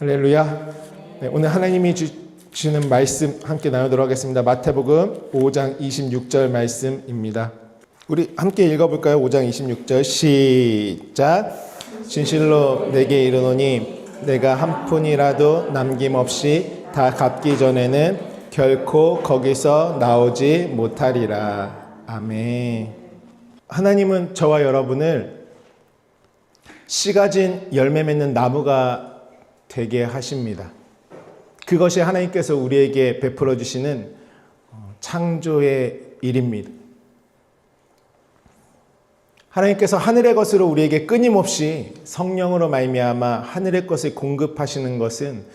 할렐루야. 네, 오늘 하나님이 주시는 말씀 함께 나누도록 하겠습니다. 마태복음 5장 26절 말씀입니다. 우리 함께 읽어볼까요? 5장 26절 시작. 진실로 내게 이르노니 내가 한 푼이라도 남김없이 다 갚기 전에는 결코 거기서 나오지 못하리라. 아멘. 하나님은 저와 여러분을 씨 가진 열매 맺는 나무가 되게 하십니다. 그것이 하나님께서 우리에게 베풀어 주시는 창조의 일입니다. 하나님께서 하늘의 것으로 우리에게 끊임없이 성령으로 말미암아 하늘의 것을 공급하시는 것은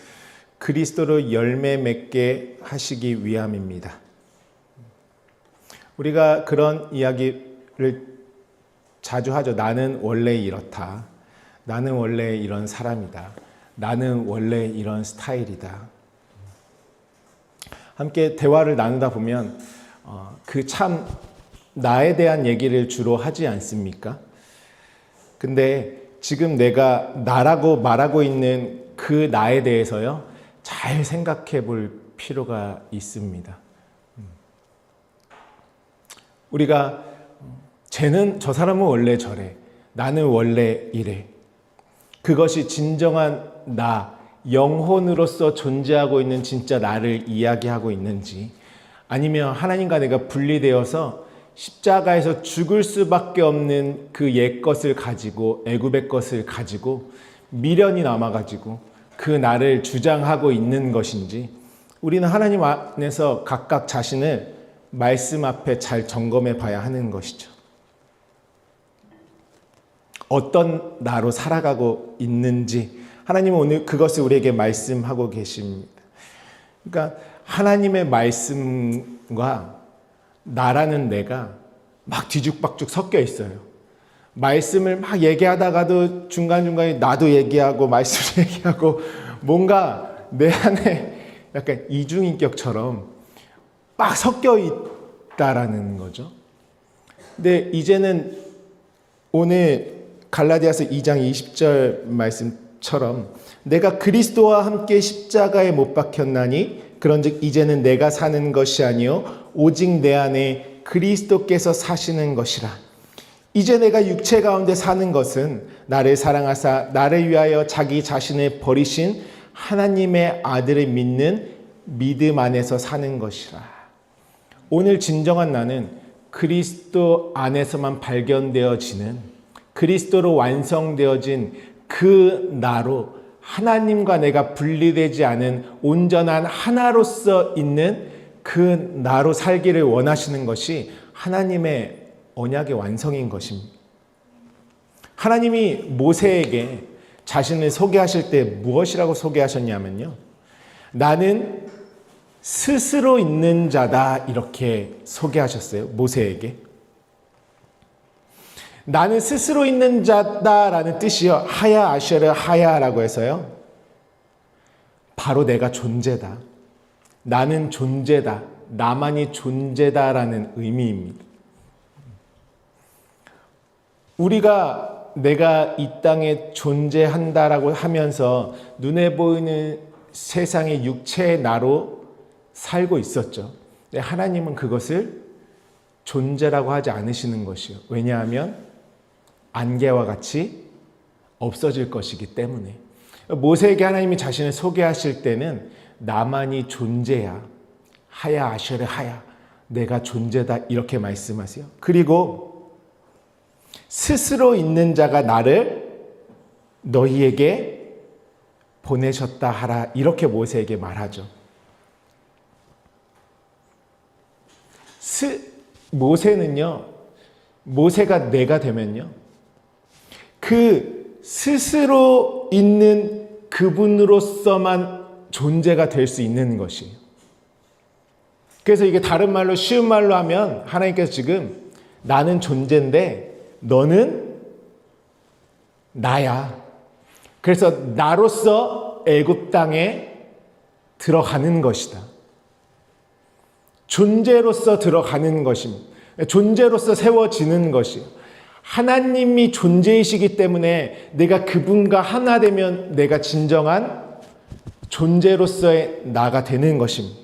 그리스도로 열매 맺게 하시기 위함입니다. 우리가 그런 이야기를 자주 하죠. 나는 원래 이렇다. 나는 원래 이런 사람이다. 나는 원래 이런 스타일이다. 함께 대화를 나누다 보면 그 참 나에 대한 얘기를 주로 하지 않습니까? 근데 지금 내가 나라고 말하고 있는 그 나에 대해서요, 잘 생각해 볼 필요가 있습니다. 우리가 쟤는 저 사람은 원래 저래. 나는 원래 이래. 그것이 진정한 나, 영혼으로서 존재하고 있는 진짜 나를 이야기하고 있는지, 아니면 하나님과 내가 분리되어서 십자가에서 죽을 수밖에 없는 그 옛 것을 가지고, 애굽의 것을 가지고 미련이 남아가지고 그 나를 주장하고 있는 것인지, 우리는 하나님 안에서 각각 자신을 말씀 앞에 잘 점검해 봐야 하는 것이죠. 어떤 나로 살아가고 있는지 하나님은 오늘 그것을 우리에게 말씀하고 계십니다. 그러니까 하나님의 말씀과 나라는 내가 막 뒤죽박죽 섞여 있어요. 말씀을 막 얘기하다가도 중간중간에 나도 얘기하고 말씀을 얘기하고 뭔가 내 안에 약간 이중인격처럼 막 섞여 있다라는 거죠. 근데 이제는 오늘 갈라디아서 2장 20절 말씀처럼 내가 그리스도와 함께 십자가에 못 박혔나니 그런즉 이제는 내가 사는 것이 아니요 오직 내 안에 그리스도께서 사시는 것이라. 이제 내가 육체 가운데 사는 것은 나를 사랑하사 나를 위하여 자기 자신을 버리신 하나님의 아들을 믿는 믿음 안에서 사는 것이라. 오늘 진정한 나는 그리스도 안에서만 발견되어지는, 그리스도로 완성되어진 그 나로 하나님과 내가 분리되지 않은 온전한 하나로서 있는 그 나로 살기를 원하시는 것이 하나님의 언약의 완성인 것입니다. 하나님이 모세에게 자신을 소개하실 때 무엇이라고 소개하셨냐면요, 나는 스스로 있는 자다, 이렇게 소개하셨어요. 모세에게. 나는 스스로 있는 자다라는 뜻이요, 하야 아셔르 하야라고 해서요, 바로 내가 존재다, 나는 존재다, 나만이 존재다라는 의미입니다. 우리가 내가 이 땅에 존재한다라고 하면서 눈에 보이는 세상의 육체의 나로 살고 있었죠. 근데 하나님은 그것을 존재라고 하지 않으시는 것이요. 왜냐하면 안개와 같이 없어질 것이기 때문에. 모세에게 하나님이 자신을 소개하실 때는 나만이 존재야, 하야 아셔르 하야, 내가 존재다, 이렇게 말씀하세요. 그리고 스스로 있는 자가 나를 너희에게 보내셨다 하라, 이렇게 모세에게 말하죠. 모세는요, 모세가 내가 되면요, 그 스스로 있는 그분으로서만 존재가 될 수 있는 것이에요. 그래서 이게 다른 말로, 쉬운 말로 하면 하나님께서 지금 나는 존재인데 너는 나야. 그래서 나로서 애굽 땅에 들어가는 것이다. 존재로서 들어가는 것입니다. 존재로서 세워지는 것이에요. 하나님이 존재이시기 때문에 내가 그분과 하나 되면 내가 진정한 존재로서의 나가 되는 것입니다.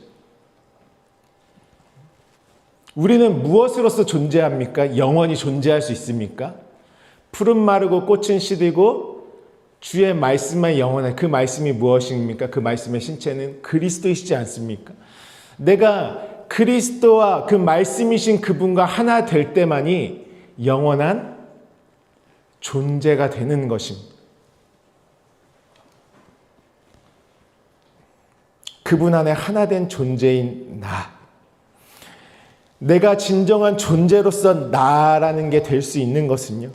우리는 무엇으로서 존재합니까? 영원히 존재할 수 있습니까? 풀은 마르고 꽃은 시들고 주의 말씀만 영원한 그 말씀이 무엇입니까? 그 말씀의 신체는 그리스도이시지 않습니까? 내가 그리스도와 그 말씀이신 그분과 하나 될 때만이 영원한 존재가 되는 것입니다. 그분 안에 하나 된 존재인 나. 내가 진정한 존재로서 나라는 게 될 수 있는 것은요,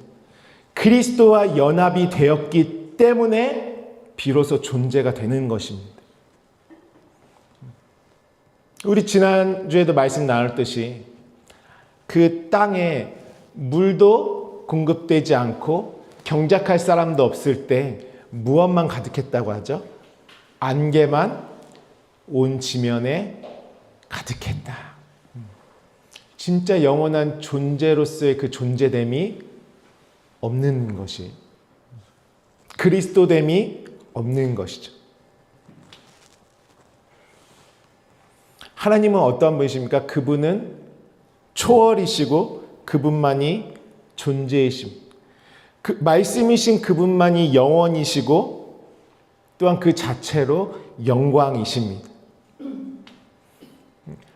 그리스도와 연합이 되었기 때문에 비로소 존재가 되는 것입니다. 우리 지난주에도 말씀 나눴듯이 그 땅에 물도 공급되지 않고 경작할 사람도 없을 때 무엇만 가득했다고 하죠? 안개만 온 지면에 가득했다. 진짜 영원한 존재로서의 그 존재됨이 없는 것이, 그리스도됨이 없는 것이죠. 하나님은 어떠한 분이십니까? 그분은 초월이시고 그분만이 존재이십니다. 그 말씀이신 그분만이 영원이시고 또한 그 자체로 영광이십니다.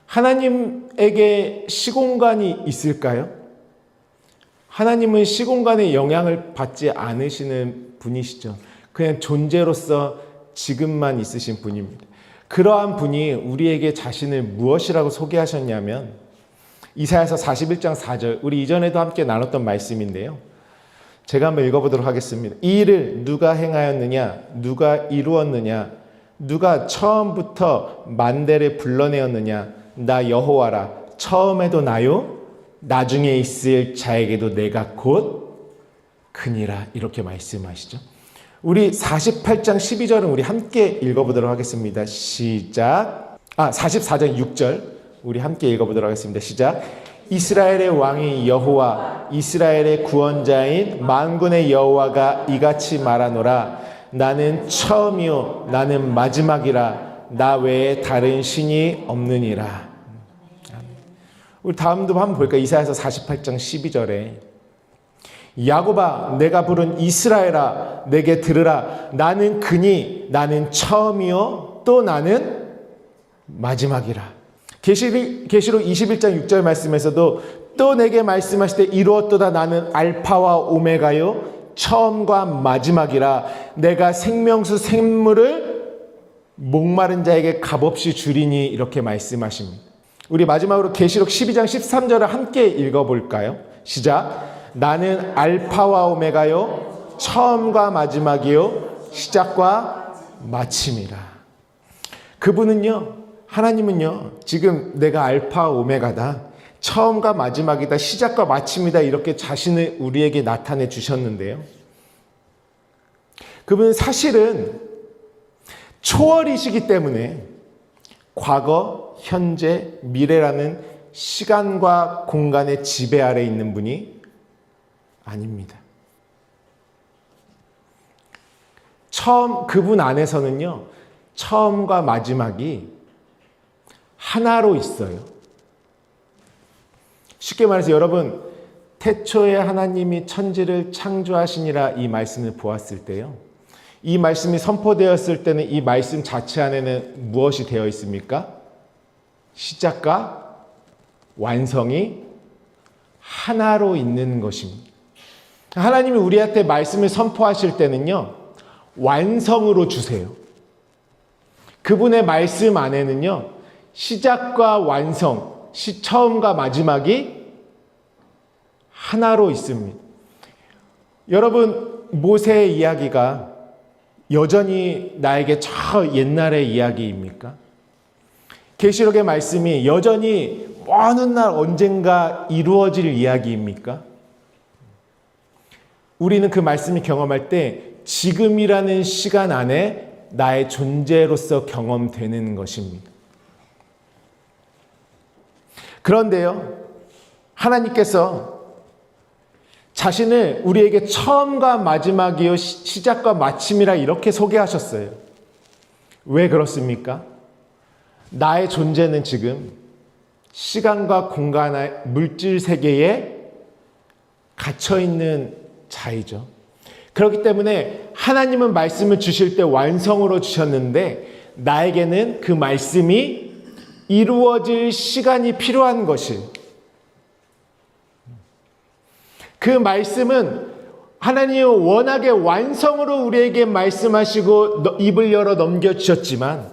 하나님에게 시공간이 있을까요? 하나님은 시공간의 영향을 받지 않으시는 분이시죠. 그냥 존재로서 지금만 있으신 분입니다. 그러한 분이 우리에게 자신을 무엇이라고 소개하셨냐면 이사야서 41장 4절, 우리 이전에도 함께 나눴던 말씀인데요. 제가 한번 읽어보도록 하겠습니다. 이 일을 누가 행하였느냐? 누가 이루었느냐? 누가 처음부터 만대를 불러내었느냐? 나 여호와라. 처음에도 나요, 나중에 있을 자에게도 내가 곧 그니라. 이렇게 말씀하시죠. 우리 48장 12절은 우리 함께 읽어보도록 하겠습니다. 시작. 44장 6절 우리 함께 읽어보도록 하겠습니다. 시작. 이스라엘의 왕이 여호와, 이스라엘의 구원자인 만군의 여호와가 이같이 말하노라. 나는 처음이요 나는 마지막이라. 나 외에 다른 신이 없느니라. 우리 다음도 한번 볼까요? 이사야서 48장 12절에 야곱아, 내가 부른 이스라엘아, 내게 들으라. 나는 그니, 나는 처음이요 또 나는 마지막이라. 계시록 21장 6절 말씀에서도 또 내게 말씀하실 때 이루었도다. 나는 알파와 오메가요 처음과 마지막이라. 내가 생명수 샘물을 목마른 자에게 값없이 주리니. 이렇게 말씀하십니다. 우리 마지막으로 계시록 12장 13절을 함께 읽어볼까요? 시작. 나는 알파와 오메가요 처음과 마지막이요 시작과 마침이라. 그분은요, 하나님은요, 지금 내가 알파 오메가다, 처음과 마지막이다, 시작과 마침이다, 이렇게 자신을 우리에게 나타내 주셨는데요. 그분은 사실은 초월이시기 때문에 과거, 현재, 미래라는 시간과 공간의 지배 아래 있는 분이 아닙니다. 그분 안에서는요, 처음과 마지막이 하나로 있어요. 쉽게 말해서 여러분, 태초에 하나님이 천지를 창조하시니라 이 말씀을 보았을 때요, 이 말씀이 선포되었을 때는 이 말씀 자체 안에는 무엇이 되어 있습니까? 시작과 완성이 하나로 있는 것입니다. 하나님이 우리한테 말씀을 선포하실 때는요, 완성으로 주세요. 그분의 말씀 안에는요, 시작과 완성, 처음과 마지막이 하나로 있습니다. 여러분, 모세의 이야기가 여전히 나에게 저 옛날의 이야기입니까? 계시록의 말씀이 여전히 어느 날 언젠가 이루어질 이야기입니까? 우리는 그 말씀을 경험할 때 지금이라는 시간 안에 나의 존재로서 경험되는 것입니다. 그런데요, 하나님께서 자신을 우리에게 처음과 마지막이요 시작과 마침이라 이렇게 소개하셨어요. 왜 그렇습니까? 나의 존재는 지금 시간과 공간의 물질 세계에 갇혀있는 자이죠. 그렇기 때문에 하나님은 말씀을 주실 때 완성으로 주셨는데 나에게는 그 말씀이 이루어질 시간이 필요한 것이에요. 그 말씀은 하나님이 워낙에 완성으로 우리에게 말씀하시고 입을 열어 넘겨주셨지만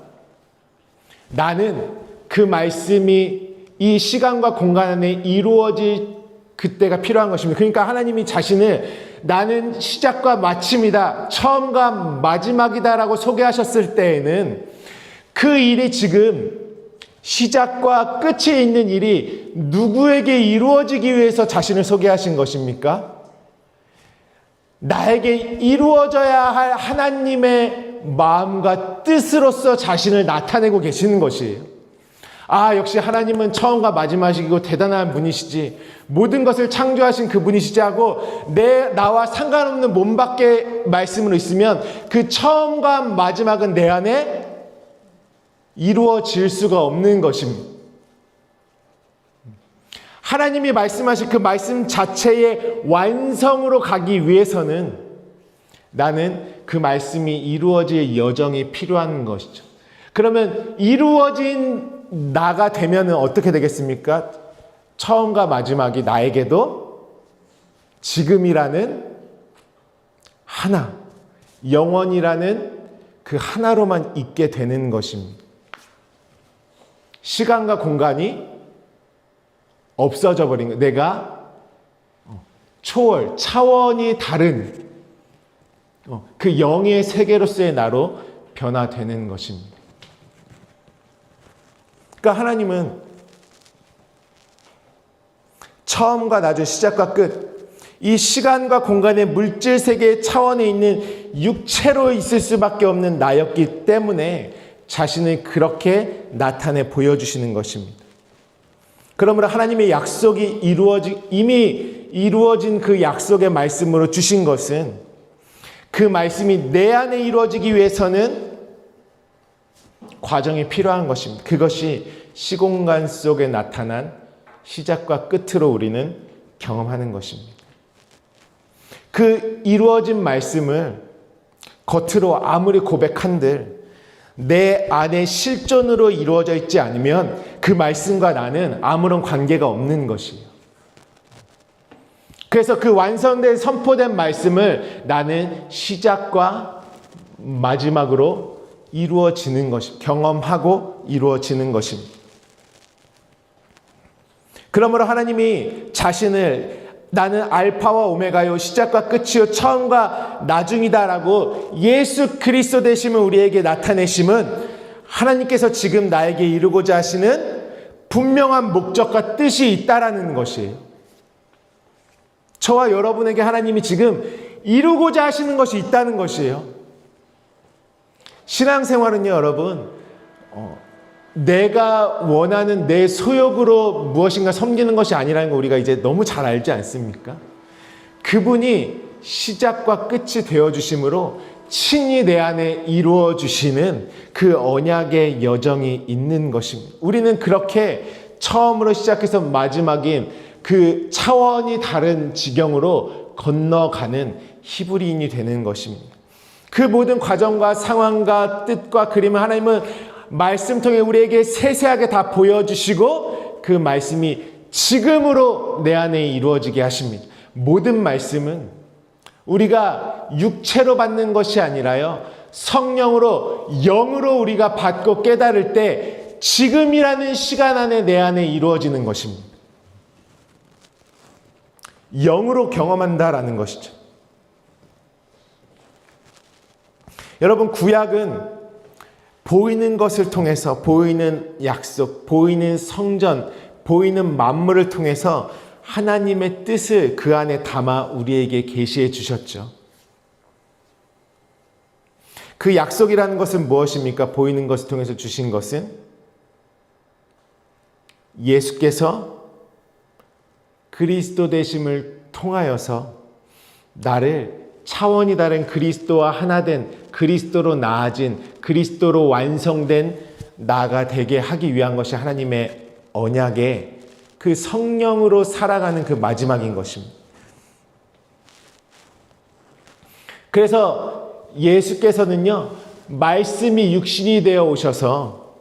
나는 그 말씀이 이 시간과 공간 안에 이루어질 그때가 필요한 것입니다. 그러니까 하나님이 자신을 나는 시작과 마침이다, 처음과 마지막이다라고 소개하셨을 때에는 그 일이 지금 시작과 끝에 있는 일이 누구에게 이루어지기 위해서 자신을 소개하신 것입니까? 나에게 이루어져야 할 하나님의 마음과 뜻으로서 자신을 나타내고 계시는 것이에요. 아, 역시 하나님은 처음과 마지막이고 대단한 분이시지, 모든 것을 창조하신 그분이시지 하고 나와 상관없는 몸 밖의 말씀으로 있으면 그 처음과 마지막은 내 안에 이루어질 수가 없는 것입니다. 하나님이 말씀하신 그 말씀 자체의 완성으로 가기 위해서는 나는 그 말씀이 이루어질 여정이 필요한 것이죠. 그러면 이루어진 나가 되면은 어떻게 되겠습니까? 처음과 마지막이 나에게도 지금이라는 하나, 영원이라는 그 하나로만 있게 되는 것입니다. 시간과 공간이 없어져 버린 것, 내가 초월, 차원이 다른 그 영의 세계로서의 나로 변화되는 것입니다. 그러니까 하나님은 처음과 나중, 시작과 끝, 이 시간과 공간의 물질 세계의 차원에 있는 육체로 있을 수밖에 없는 나였기 때문에 자신을 그렇게 나타내 보여주시는 것입니다. 그러므로 하나님의 약속이 이미 이루어진 그 약속의 말씀으로 주신 것은 그 말씀이 내 안에 이루어지기 위해서는 과정이 필요한 것입니다. 그것이 시공간 속에 나타난 시작과 끝으로 우리는 경험하는 것입니다. 그 이루어진 말씀을 겉으로 아무리 고백한들 내 안에 실존으로 이루어져 있지 않으면 그 말씀과 나는 아무런 관계가 없는 것이에요. 그래서 그 완성된 선포된 말씀을 나는 시작과 마지막으로 이루어지는 것이 경험하고 이루어지는 것입니다. 그러므로 하나님이 자신을 나는 알파와 오메가요, 시작과 끝이요, 처음과 나중이다라고 예수 그리스도 되심을 우리에게 나타내심은 하나님께서 지금 나에게 이루고자 하시는 분명한 목적과 뜻이 있다라는 것이에요. 저와 여러분에게 하나님이 지금 이루고자 하시는 것이 있다는 것이에요. 신앙생활은요, 여러분, 내가 원하는 내 소욕으로 무엇인가 섬기는 것이 아니라는 거 우리가 이제 너무 잘 알지 않습니까? 그분이 시작과 끝이 되어주심으로 친히 내 안에 이루어주시는 그 언약의 여정이 있는 것입니다. 우리는 그렇게 처음으로 시작해서 마지막인 그 차원이 다른 지경으로 건너가는 히브리인이 되는 것입니다. 그 모든 과정과 상황과 뜻과 그림을 하나님은 말씀 통해 우리에게 세세하게 다 보여주시고 그 말씀이 지금으로 내 안에 이루어지게 하십니다. 모든 말씀은 우리가 육체로 받는 것이 아니라요, 성령으로, 영으로 우리가 받고 깨달을 때 지금이라는 시간 안에 내 안에 이루어지는 것입니다. 영으로 경험한다라는 것이죠. 여러분, 구약은 보이는 것을 통해서, 보이는 약속, 보이는 성전, 보이는 만물을 통해서 하나님의 뜻을 그 안에 담아 우리에게 계시해 주셨죠. 그 약속이라는 것은 무엇입니까? 보이는 것을 통해서 주신 것은 예수께서 그리스도 되심을 통하여서 나를 차원이 다른 그리스도와 하나 된 그리스도로 나아진, 그리스도로 완성된 나가 되게 하기 위한 것이 하나님의 언약의 그 성령으로 살아가는 그 마지막인 것입니다. 그래서 예수께서는요, 말씀이 육신이 되어 오셔서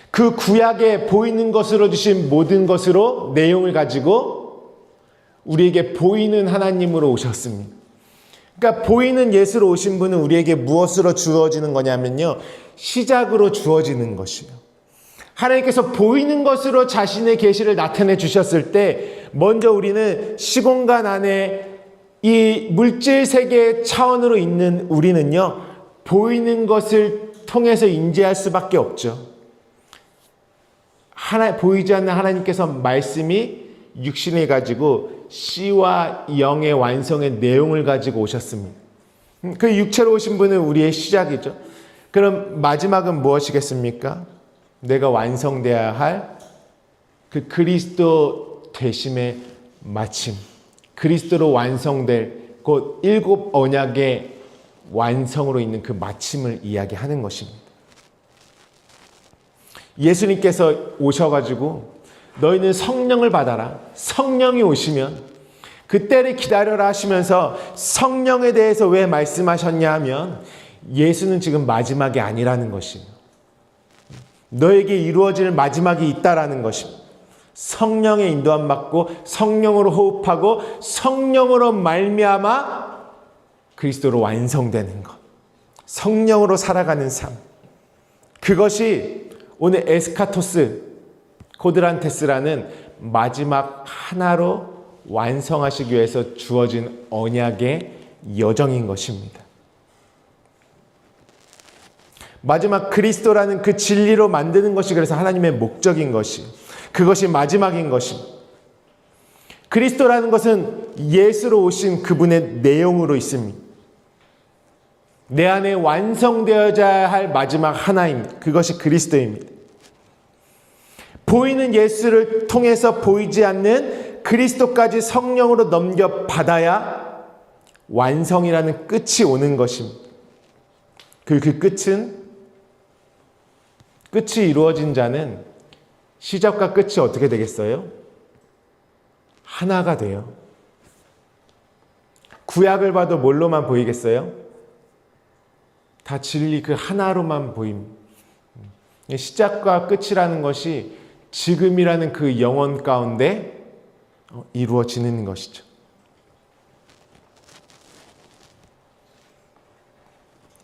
그 구약에 보이는 것으로 주신 모든 것으로 내용을 가지고 우리에게 보이는 하나님으로 오셨습니다. 그러니까 보이는 예수로 오신 분은 우리에게 무엇으로 주어지는 거냐면요, 시작으로 주어지는 것이에요. 하나님께서 보이는 것으로 자신의 계시를 나타내 주셨을 때 먼저 우리는 시공간 안에 이 물질 세계의 차원으로 있는 우리는요, 보이는 것을 통해서 인지할 수밖에 없죠. 보이지 않는 하나님께서 말씀이 육신을 가지고 씨와 영의 완성의 내용을 가지고 오셨습니다. 그 육체로 오신 분은 우리의 시작이죠. 그럼 마지막은 무엇이겠습니까? 내가 완성되어야 할 그 그리스도 되심의 마침, 그리스도로 완성될 곧 일곱 언약의 완성으로 있는 그 마침을 이야기하는 것입니다. 예수님께서 오셔가지고 너희는 성령을 받아라. 성령이 오시면 그때를 기다려라 하시면서 성령에 대해서 왜 말씀하셨냐 하면 예수는 지금 마지막이 아니라는 것입니다. 너에게 이루어질 마지막이 있다라는 것입니다. 성령의 인도함 받고 성령으로 호흡하고 성령으로 말미암아 그리스도로 완성되는 것, 성령으로 살아가는 삶, 그것이 오늘 에스카토스 코드란테스라는 마지막 하나로 완성하시기 위해서 주어진 언약의 여정인 것입니다. 마지막 그리스도라는 그 진리로 만드는 것이 그래서 하나님의 목적인 것이, 그것이 마지막인 것입니다. 그리스도라는 것은 예수로 오신 그분의 내용으로 있습니다. 내 안에 완성되어야 할 마지막 하나입니다. 그것이 그리스도입니다. 보이는 예수를 통해서 보이지 않는 그리스도까지 성령으로 넘겨받아야 완성이라는 끝이 오는 것입니다. 그 끝이 이루어진 자는 시작과 끝이 어떻게 되겠어요? 하나가 돼요. 구약을 봐도 뭘로만 보이겠어요? 다 진리 그 하나로만 보입니다. 시작과 끝이라는 것이 지금이라는 그 영혼 가운데 이루어지는 것이죠.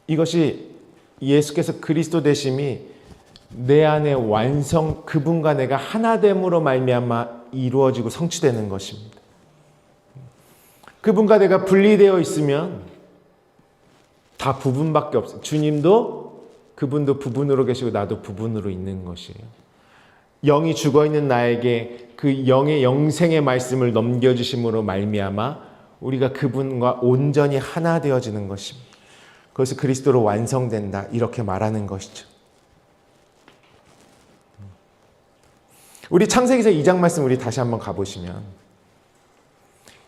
이것이 예수께서 그리스도 되심이 내 안에 완성, 그분과 내가 하나됨으로 말미암아 이루어지고 성취되는 것입니다. 그분과 내가 분리되어 있으면 다 부분밖에 없어요. 주님도 그분도 부분으로 계시고 나도 부분으로 있는 것이에요. 영이 죽어있는 나에게 그 영의 영생의 말씀을 넘겨주심으로 말미암아 우리가 그분과 온전히 하나 되어지는 것입니다. 그것이 그리스도로 완성된다, 이렇게 말하는 것이죠. 우리 창세기서 2장 말씀 우리 다시 한번 가보시면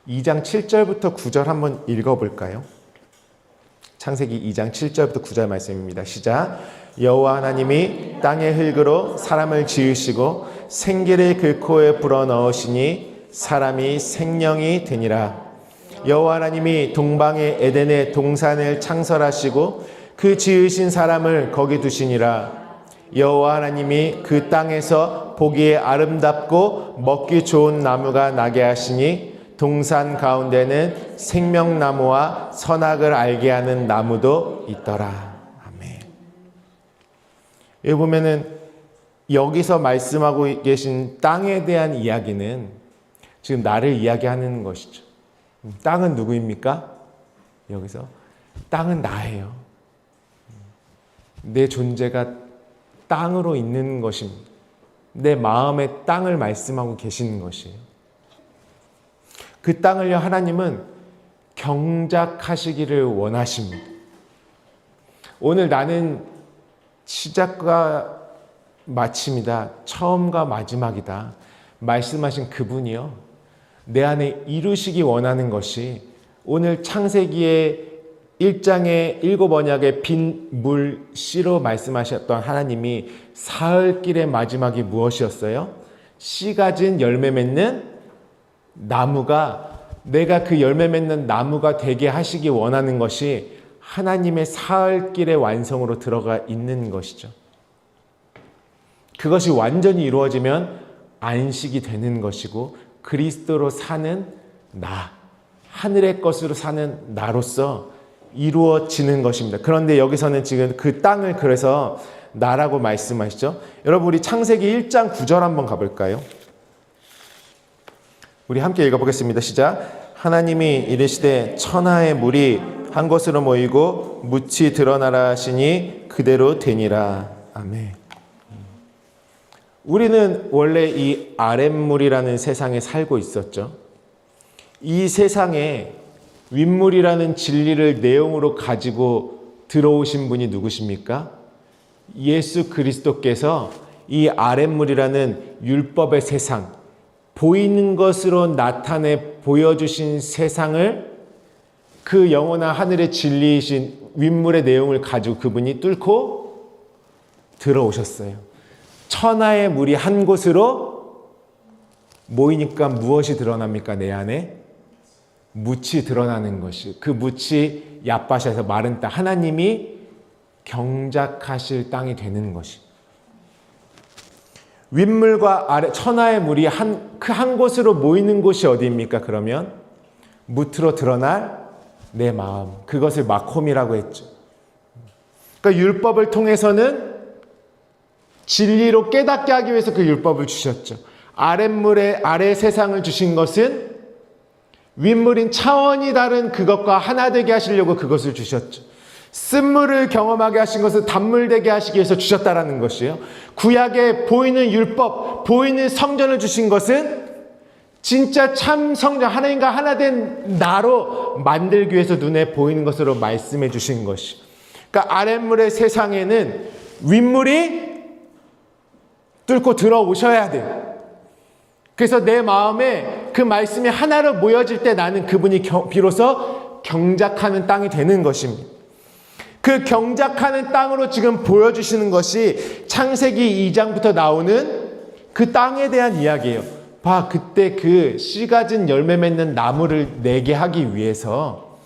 2장 7절부터 9절 한번 읽어볼까요? 창세기 2장 7절부터 9절 말씀입니다. 시작. 여호와 하나님이 땅의 흙으로 사람을 지으시고 생기를 그 코에 불어넣으시니 사람이 생명이 되니라. 여호와 하나님이 동방의 에덴의 동산을 창설하시고 그 지으신 사람을 거기 두시니라. 여호와 하나님이 그 땅에서 보기에 아름답고 먹기 좋은 나무가 나게 하시니 동산 가운데는 생명나무와 선악을 알게 하는 나무도 있더라. 아멘. 여기 보면은 여기서 말씀하고 계신 땅에 대한 이야기는 지금 나를 이야기하는 것이죠. 땅은 누구입니까? 여기서 땅은 나예요. 내 존재가 땅으로 있는 것입니다. 내 마음의 땅을 말씀하고 계시는 것이에요. 그 땅을요, 하나님은 경작하시기를 원하십니다. 오늘 나는 시작과 마침이다, 처음과 마지막이다 말씀하신 그분이요, 내 안에 이루시기 원하는 것이 오늘 창세기의 1장의 7 언약의 빈물 씨로 말씀하셨던 하나님이 사흘길의 마지막이 무엇이었어요? 씨 가진 열매 맺는 나무가, 내가 그 열매 맺는 나무가 되게 하시기 원하는 것이 하나님의 사흘길의 완성으로 들어가 있는 것이죠. 그것이 완전히 이루어지면 안식이 되는 것이고 그리스도로 사는 나, 하늘의 것으로 사는 나로서 이루어지는 것입니다. 그런데 여기서는 지금 그 땅을 그래서 나라고 말씀하시죠. 여러분, 우리 창세기 1장 9절 한번 가볼까요? 우리 함께 읽어보겠습니다. 시작. 하나님이 이르시되 천하의 물이 한 곳으로 모이고 묻이 드러나라 하시니 그대로 되니라. 아멘. 우리는 원래 이 아랫물이라는 세상에 살고 있었죠. 이 세상에 윗물이라는 진리를 내용으로 가지고 들어오신 분이 누구십니까? 예수 그리스도께서 이 아랫물이라는 율법의 세상, 보이는 것으로 나타내 보여주신 세상을 그 영원한 하늘의 진리이신 윗물의 내용을 가지고 그분이 뚫고 들어오셨어요. 천하의 물이 한 곳으로 모이니까 무엇이 드러납니까? 내 안에 묻이 드러나는 것이, 그 묻이 얕밭에서 마른 땅, 하나님이 경작하실 땅이 되는 것이. 윗물과 아래 천하의 물이 한 곳으로 모이는 곳이 어디입니까? 그러면 무트로 드러날 내 마음, 그것을 마콤이라고 했죠. 그러니까 율법을 통해서는 진리로 깨닫게 하기 위해서 그 율법을 주셨죠. 아랫물에 아래 세상을 주신 것은 윗물인 차원이 다른 그것과 하나 되게 하시려고 그것을 주셨죠. 쓴물을 경험하게 하신 것은 단물 되게 하시기 위해서 주셨다라는 것이에요. 구약에 보이는 율법, 보이는 성전을 주신 것은 진짜 참 성전, 하나님과 하나 된 나로 만들기 위해서 눈에 보이는 것으로 말씀해 주신 것이. 그러니까 아랫물의 세상에는 윗물이 뚫고 들어오셔야 돼요. 그래서 내 마음에 그 말씀이 하나로 모여질 때 나는 그분이 비로소 경작하는 땅이 되는 것입니다. 그 경작하는 땅으로 지금 보여주시는 것이 창세기 2장부터 나오는 그 땅에 대한 이야기예요. 봐, 그때 그 씨 가진 열매 맺는 나무를 내게 하기 위해서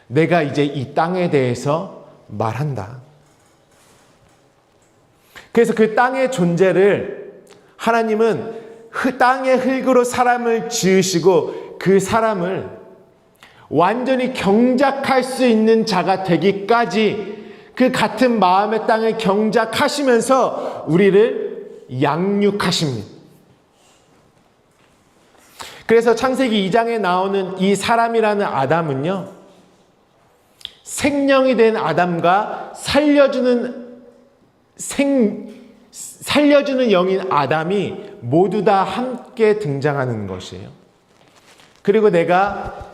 내가 이제 이 땅에 대해서 말한다. 그래서 그 땅의 존재를 하나님은 땅의 흙으로 사람을 지으시고 그 사람을 완전히 경작할 수 있는 자가 되기까지 그 같은 마음의 땅을 경작하시면서 우리를 양육하십니다. 그래서 창세기 2장에 나오는 이 사람이라는 아담은요, 생명이 된 아담과 살려주는 영인 아담이 모두 다 함께 등장하는 것이에요. 그리고 내가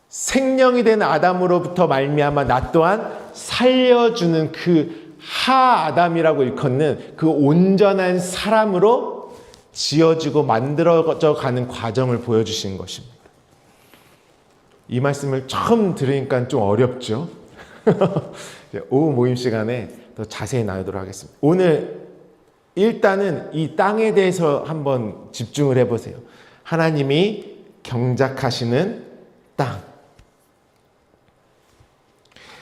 생명이 된 아담으로부터 말미암아 나 또한 살려주는 그 하아담이라고 일컫는 그 온전한 사람으로 지어지고 만들어져 가는 과정을 보여주신 것입니다. 이 말씀을 처음 들으니까 좀 어렵죠? 오후 모임 시간에 더 자세히 나누도록 하겠습니다. 오늘 일단은 이 땅에 대해서 한번 집중을 해보세요. 하나님이 경작하시는 땅.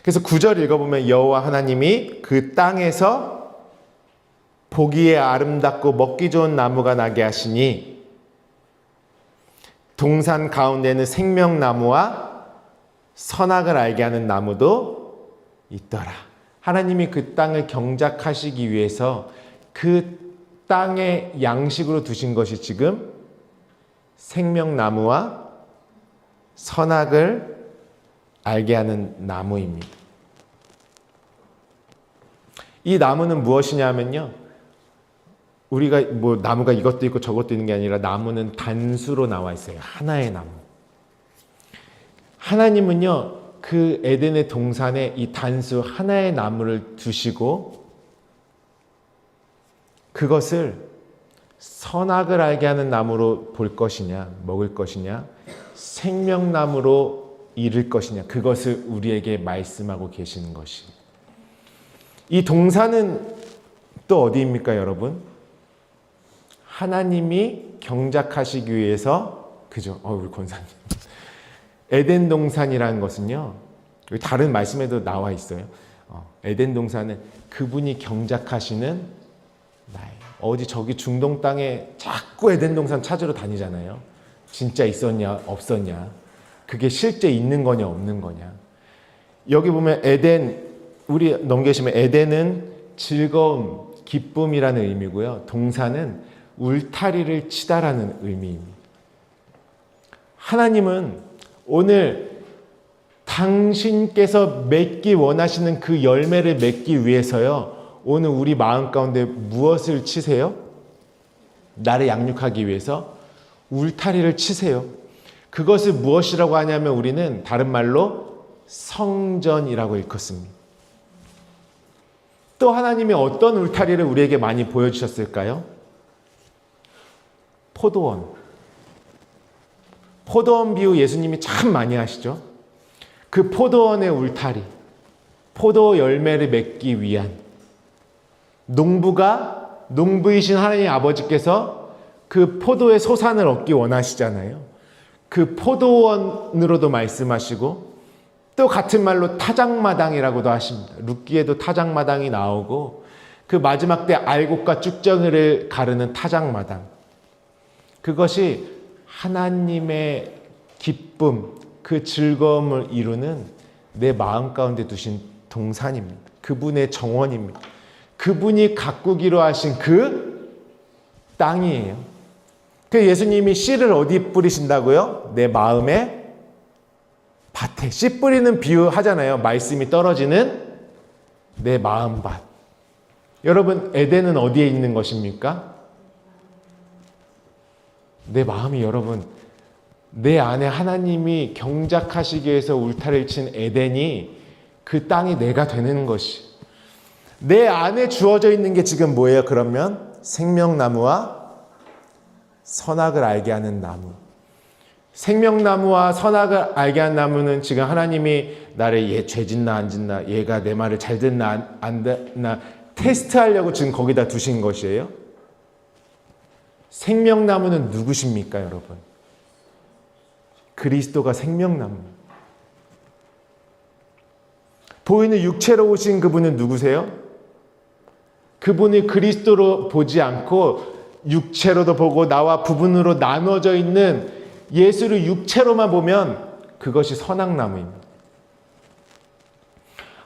그래서 9절 읽어보면 여호와 하나님이 그 땅에서 보기에 아름답고 먹기 좋은 나무가 나게 하시니 동산 가운데는 생명나무와 선악을 알게 하는 나무도 있더라. 하나님이 그 땅을 경작하시기 위해서 그 땅의 양식으로 두신 것이 지금 생명나무와 선악을 알게 하는 나무입니다. 이 나무는 무엇이냐면요, 우리가 뭐 나무가 이것도 있고 저것도 있는 게 아니라 나무는 단수로 나와 있어요. 하나의 나무. 하나님은요, 그 에덴의 동산에 이 단수 하나의 나무를 두시고 그것을 선악을 알게 하는 나무로 볼 것이냐, 먹을 것이냐, 생명나무로 이룰 것이냐, 그것을 우리에게 말씀하고 계시는 것이. 이 동산은 또 어디입니까, 여러분? 하나님이 경작하시기 위해서, 그죠? 우리 권사님. 에덴 동산이라는 것은요, 다른 말씀에도 나와 있어요. 에덴 동산은 그분이 경작하시는 나예요. 어디 저기 중동 땅에 자꾸 에덴 동산 찾으러 다니잖아요. 진짜 있었냐 없었냐, 그게 실제 있는 거냐 없는 거냐. 여기 보면 에덴, 우리 넘기시면 에덴은 즐거움, 기쁨이라는 의미고요. 동산은 울타리를 치다라는 의미입니다. 하나님은 오늘 당신께서 맺기 원하시는 그 열매를 맺기 위해서요, 오늘 우리 마음 가운데 무엇을 치세요? 나를 양육하기 위해서 울타리를 치세요. 그것을 무엇이라고 하냐면 우리는 다른 말로 성전이라고 일컫습니다. 또 하나님이 어떤 울타리를 우리에게 많이 보여주셨을까요? 포도원. 포도원 비유 예수님이 참 많이 하시죠. 그 포도원의 울타리, 포도 열매를 맺기 위한, 농부이신 하나님 아버지께서 그 포도의 소산을 얻기 원하시잖아요. 그 포도원으로도 말씀하시고, 또 같은 말로 타작마당이라고도 하십니다. 룻기에도 타작마당이 나오고, 그 마지막 때 알곡과 쭉정이를 가르는 타작마당, 그것이 하나님의 기쁨, 그 즐거움을 이루는 내 마음 가운데 두신 동산입니다. 그분의 정원입니다. 그분이 가꾸기로 하신 그 땅이에요. 그 예수님이 씨를 어디 뿌리신다고요? 내 마음의 밭에. 씨 뿌리는 비유 하잖아요. 말씀이 떨어지는 내 마음밭. 여러분, 에덴은 어디에 있는 것입니까? 내 마음이, 여러분, 내 안에 하나님이 경작하시기 위해서 울타리를 친 에덴이, 그 땅이 내가 되는 것이. 내 안에 주어져 있는 게 지금 뭐예요? 그러면 생명나무와 선악을 알게 하는 나무. 생명나무와 선악을 알게 하는 나무는 지금 하나님이 나를 얘 죄 짓나 안 짓나, 얘가 내 말을 잘 듣나 안 듣나 테스트하려고 지금 거기다 두신 것이에요. 생명나무는 누구십니까, 여러분? 그리스도가 생명나무. 보이는 육체로 오신 그분은 누구세요? 그분이 그리스도로 보지 않고 육체로도 보고 나와 부분으로 나눠져 있는 예수를 육체로만 보면 그것이 선악나무입니다.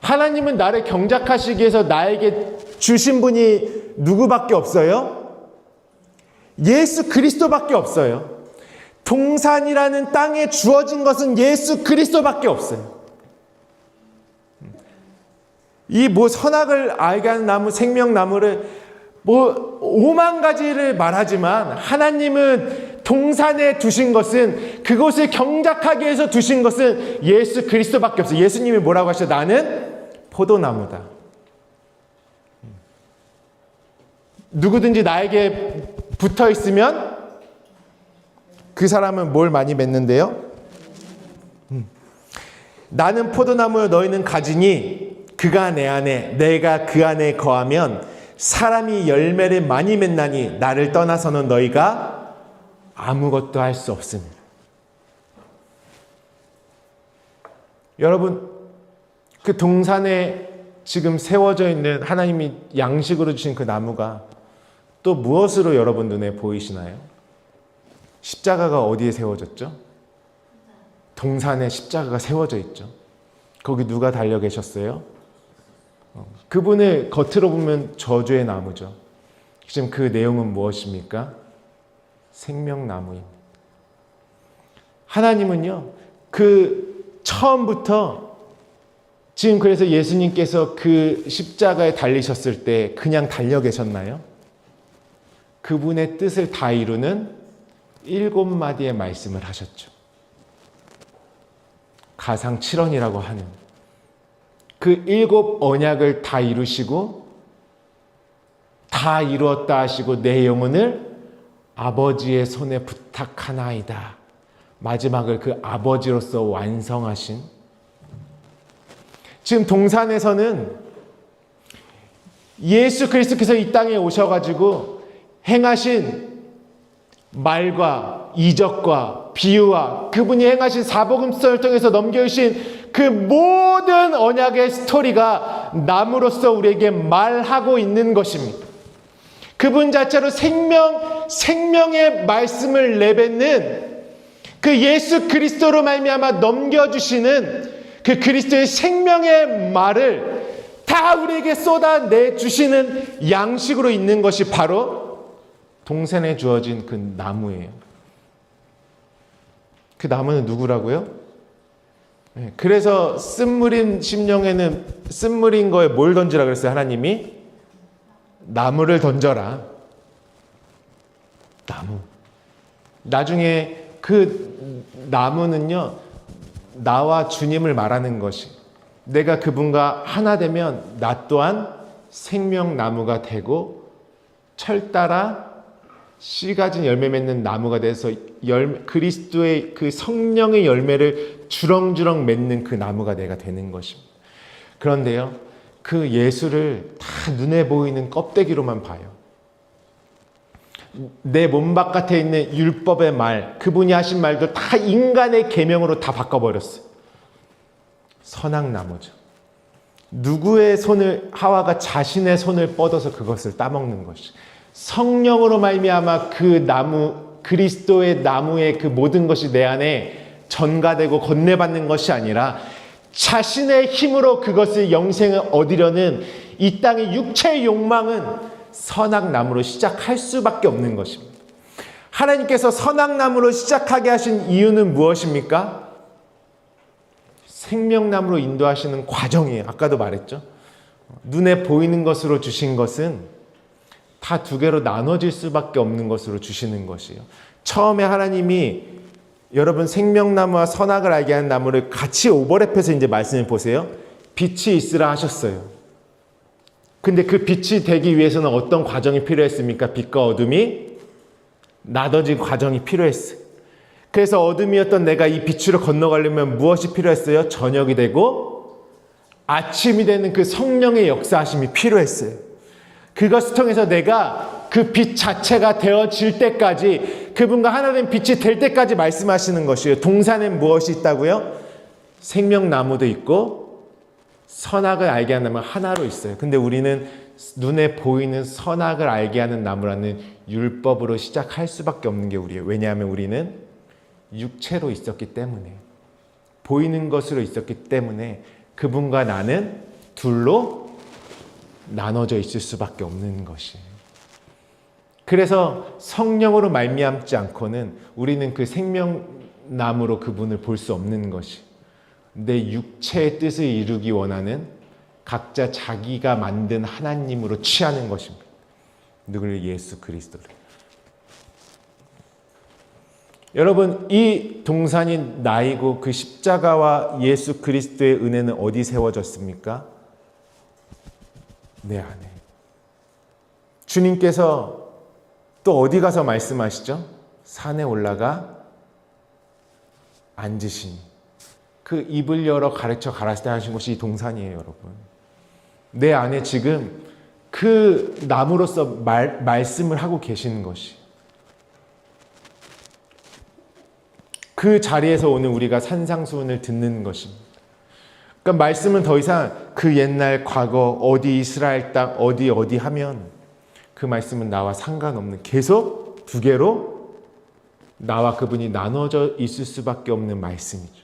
하나님은 나를 경작하시기 위해서 나에게 주신 분이 누구밖에 없어요? 예수 그리스도밖에 없어요. 동산이라는 땅에 주어진 것은 예수 그리스도밖에 없어요. 이 선악을 알게 하는 나무, 생명나무를 5만 가지를 말하지만, 하나님은 동산에 두신 것은, 그곳을 경작하기 위해서 두신 것은 예수 그리스도밖에 없어요. 예수님이 뭐라고 하셔? 나는 포도나무다. 누구든지 나에게 붙어 있으면 그 사람은 뭘 많이 맺는데요? 나는 포도나무요, 너희는 가지니 그가 내 안에, 내가 그 안에 거하면 사람이 열매를 많이 맺나니 나를 떠나서는 너희가 아무것도 할 수 없습니다. 여러분, 그 동산에 지금 세워져 있는 하나님이 양식으로 주신 그 나무가 또 무엇으로 여러분 눈에 보이시나요? 십자가가 어디에 세워졌죠? 동산에 십자가가 세워져 있죠. 거기 누가 달려 계셨어요? 그분을 겉으로 보면 저주의 나무죠. 지금 그 내용은 무엇입니까? 생명나무입니다. 하나님은요, 그 처음부터, 지금 그래서 예수님께서 그 십자가에 달리셨을 때 그냥 달려 계셨나요? 그분의 뜻을 다 이루는 7마디의 말씀을 하셨죠. 가상 7언이라고 하는 그 7 언약을 다 이루시고, 다 이루었다 하시고, 내 영혼을 아버지의 손에 부탁하나이다 마지막을 그 아버지로서 완성하신, 지금 동산에서는 예수 그리스도께서 이 땅에 오셔가지고 행하신 말과 이적과 비유와 그분이 행하신 사복음서를 통해서 넘겨주신 그 모든 언약의 스토리가 남으로써 우리에게 말하고 있는 것입니다. 그분 자체로 생명의 말씀을 내뱉는 그 예수 그리스도로 말미암아 넘겨주시는 그 그리스도의 생명의 말을 다 우리에게 쏟아내 주시는 양식으로 있는 것이 바로 동산에 주어진 그 나무예요. 그 나무는 누구라고요? 그래서 쓴물인 심령에는 쓴물인 거에 뭘 던지라 그랬어요? 하나님이 나무를 던져라. 나무. 나중에 그 나무는요, 나와 주님을 말하는 것이, 내가 그분과 하나 되면 나 또한 생명나무가 되고 철 따라 씨 가진 열매 맺는 나무가 돼서 그리스도의 그 성령의 열매를 주렁주렁 맺는 그 나무가 내가 되는 것입니다. 그런데요, 그 예수를 다 눈에 보이는 껍데기로만 봐요. 내 몸 바깥에 있는 율법의 말, 그분이 하신 말도 다 인간의 계명으로 다 바꿔버렸어요. 선악나무죠. 누구의 손을, 하와가 자신의 손을 뻗어서 그것을 따먹는 것이, 성령으로 말미암아 그 나무, 그리스도의 나무의 그 모든 것이 내 안에 전가되고 건네받는 것이 아니라 자신의 힘으로 그것을 영생을 얻으려는 이 땅의 육체의 욕망은 선악나무로 시작할 수밖에 없는 것입니다. 하나님께서 선악나무로 시작하게 하신 이유는 무엇입니까? 생명나무로 인도하시는 과정이에요. 아까도 말했죠. 눈에 보이는 것으로 주신 것은 다 두 개로 나눠질 수밖에 없는 것으로 주시는 것이에요. 처음에 하나님이 여러분 생명나무와 선악을 알게 하는 나무를 같이 오버랩해서 이제 말씀을 보세요. 빛이 있으라 하셨어요. 근데 그 빛이 되기 위해서는 어떤 과정이 필요했습니까? 빛과 어둠이 나눠진 과정이 필요했어요. 그래서 어둠이었던 내가 이 빛으로 건너가려면 무엇이 필요했어요? 저녁이 되고 아침이 되는 그 성령의 역사하심이 필요했어요. 그것을 통해서 내가 그 빛 자체가 되어질 때까지, 그분과 하나 된 빛이 될 때까지 말씀하시는 것이에요. 동산엔 무엇이 있다고요? 생명나무도 있고 선악을 알게 하는 나무가 하나로 있어요. 근데 우리는 눈에 보이는 선악을 알게 하는 나무라는 율법으로 시작할 수밖에 없는 게 우리예요. 왜냐하면 우리는 육체로 있었기 때문에, 보이는 것으로 있었기 때문에 그분과 나는 둘로 나눠져 있을 수밖에 없는 것이에요. 그래서 성령으로 말미암지 않고는 우리는 그 생명나무로 그분을 볼 수 없는 것이, 내 육체의 뜻을 이루기 원하는 각자 자기가 만든 하나님으로 취하는 것입니다. 누구를? 예수 그리스도를. 여러분, 이 동산인 나이고 그 십자가와 예수 그리스도의 은혜는 어디 세워졌습니까? 내 안에. 주님께서 또 어디 가서 말씀하시죠? 산에 올라가 앉으시니 그 입을 열어 가르쳐 가라사대 하신 곳이 이 동산이에요, 여러분. 내 안에 지금 그 나무로서 말씀을 하고 계시는 것이, 그 자리에서 오늘 우리가 산상수훈을 듣는 것입니다. 그러니까 말씀은 더 이상 그 옛날 과거 어디 이스라엘 땅 어디 하면 그 말씀은 나와 상관없는, 계속 두 개로 나와 그분이 나눠져 있을 수밖에 없는 말씀이죠.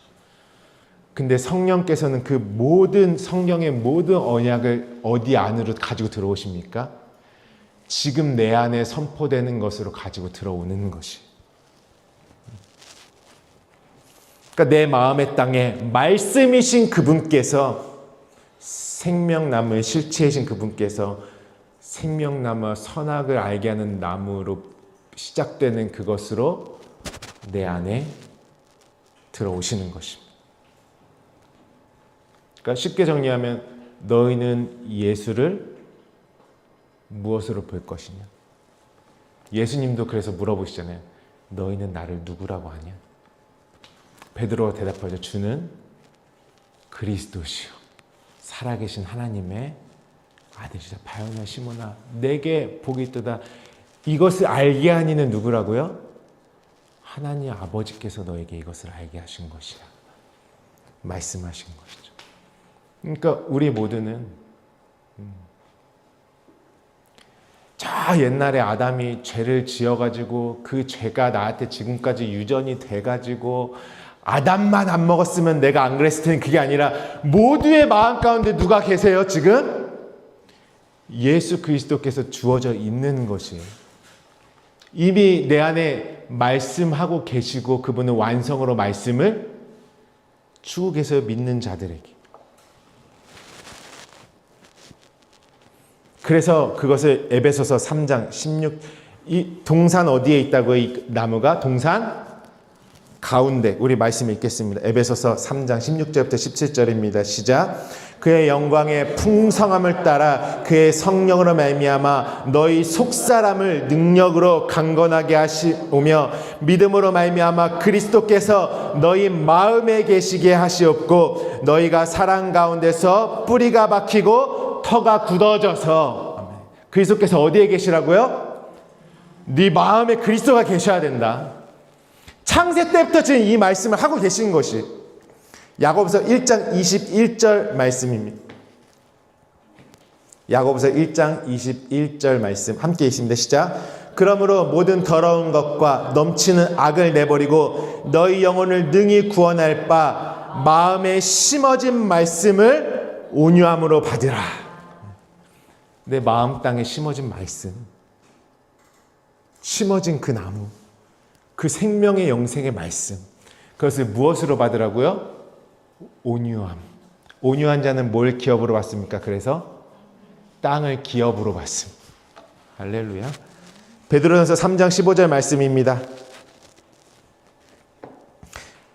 근데 성령께서는 그 모든 성경의 모든 언약을 어디 안으로 가지고 들어오십니까? 지금 내 안에 선포되는 것으로 가지고 들어오는 것이. 그러니까 내 마음의 땅에 말씀이신 그분께서, 생명나무의 실체이신 그분께서 생명나무와 선악을 알게 하는 나무로 시작되는 그것으로 내 안에 들어오시는 것입니다. 그러니까 쉽게 정리하면 너희는 예수를 무엇으로 볼 것이냐? 예수님도 그래서 물어보시잖아요. 너희는 나를 누구라고 하냐? 베드로가 대답하죠. 주는 그리스도시요 살아계신 하나님의 아들이시다. 바요나 시몬아 내게 복이 있도다. 이것을 알게 한 이는 누구라고요? 하나님 아버지께서 너에게 이것을 알게 하신 것이야. 말씀하신 것이죠. 그러니까 우리 모두는 저 옛날에 아담이 죄를 지어가지고 그 죄가 나한테 지금까지 유전이 돼가지고 아담만 안 먹었으면 내가 안 그랬을 텐데 그게 아니라 모두의 마음 가운데 누가 계세요 지금? 예수 그리스도께서 주어져 있는 것이에요. 이미 내 안에 말씀하고 계시고 그분은 완성으로 말씀을 주고 계세요. 믿는 자들에게. 그래서 그것을 에베소서 3장 16 이 동산 어디에 있다고 이 나무가? 동산 가운데. 우리 말씀 읽겠습니다. 에베소서 3장 16절부터 17절입니다. 시작. 그의 영광의 풍성함을 따라 그의 성령으로 말미암아 너희 속사람을 능력으로 강건하게 하시오며 믿음으로 말미암아 그리스도께서 너희 마음에 계시게 하시옵고 너희가 사랑 가운데서 뿌리가 박히고 터가 굳어져서 그리스도께서 어디에 계시라고요? 네 마음에 그리스도가 계셔야 된다. 창세 때부터 지금 이 말씀을 하고 계신 것이 야고보서 1장 21절 말씀입니다. 야고보서 1장 21절 말씀 함께 읽습니다. 시작. 그러므로 모든 더러운 것과 넘치는 악을 내버리고 너희 영혼을 능히 구원할 바 마음에 심어진 말씀을 온유함으로 받으라. 내 마음 땅에 심어진 말씀, 심어진 그 나무, 그 생명의 영생의 말씀, 그것을 무엇으로 받으라고요? 온유함. 온유한 자는 뭘 기업으로 받습니까? 그래서 땅을 기업으로 받습니다. 할렐루야. 베드로전서 3장 15절 말씀입니다.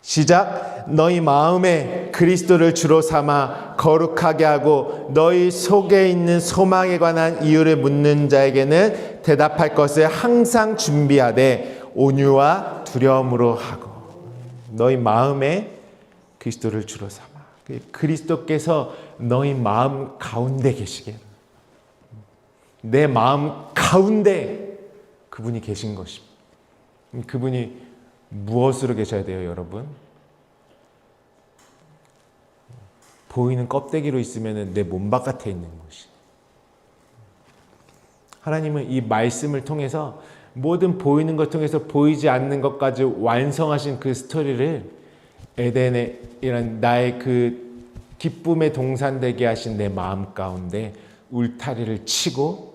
시작. 너희 마음에 그리스도를 주로 삼아 거룩하게 하고 너희 속에 있는 소망에 관한 이유를 묻는 자에게는 대답할 것을 항상 준비하되 온유와 두려움으로 하고. 너희 마음에 그리스도를 주로 삼아. 그리스도께서 너희 마음 가운데 계시게. 내 마음 가운데 그분이 계신 것입니다. 그분이 무엇으로 계셔야 돼요, 여러분? 보이는 껍데기로 있으면 내 몸 바깥에 있는 것이. 하나님은 이 말씀을 통해서 모든 보이는 것 통해서 보이지 않는 것까지 완성하신 그 스토리를 에덴에 이런 나의 그 기쁨의 동산되게 하신 내 마음 가운데 울타리를 치고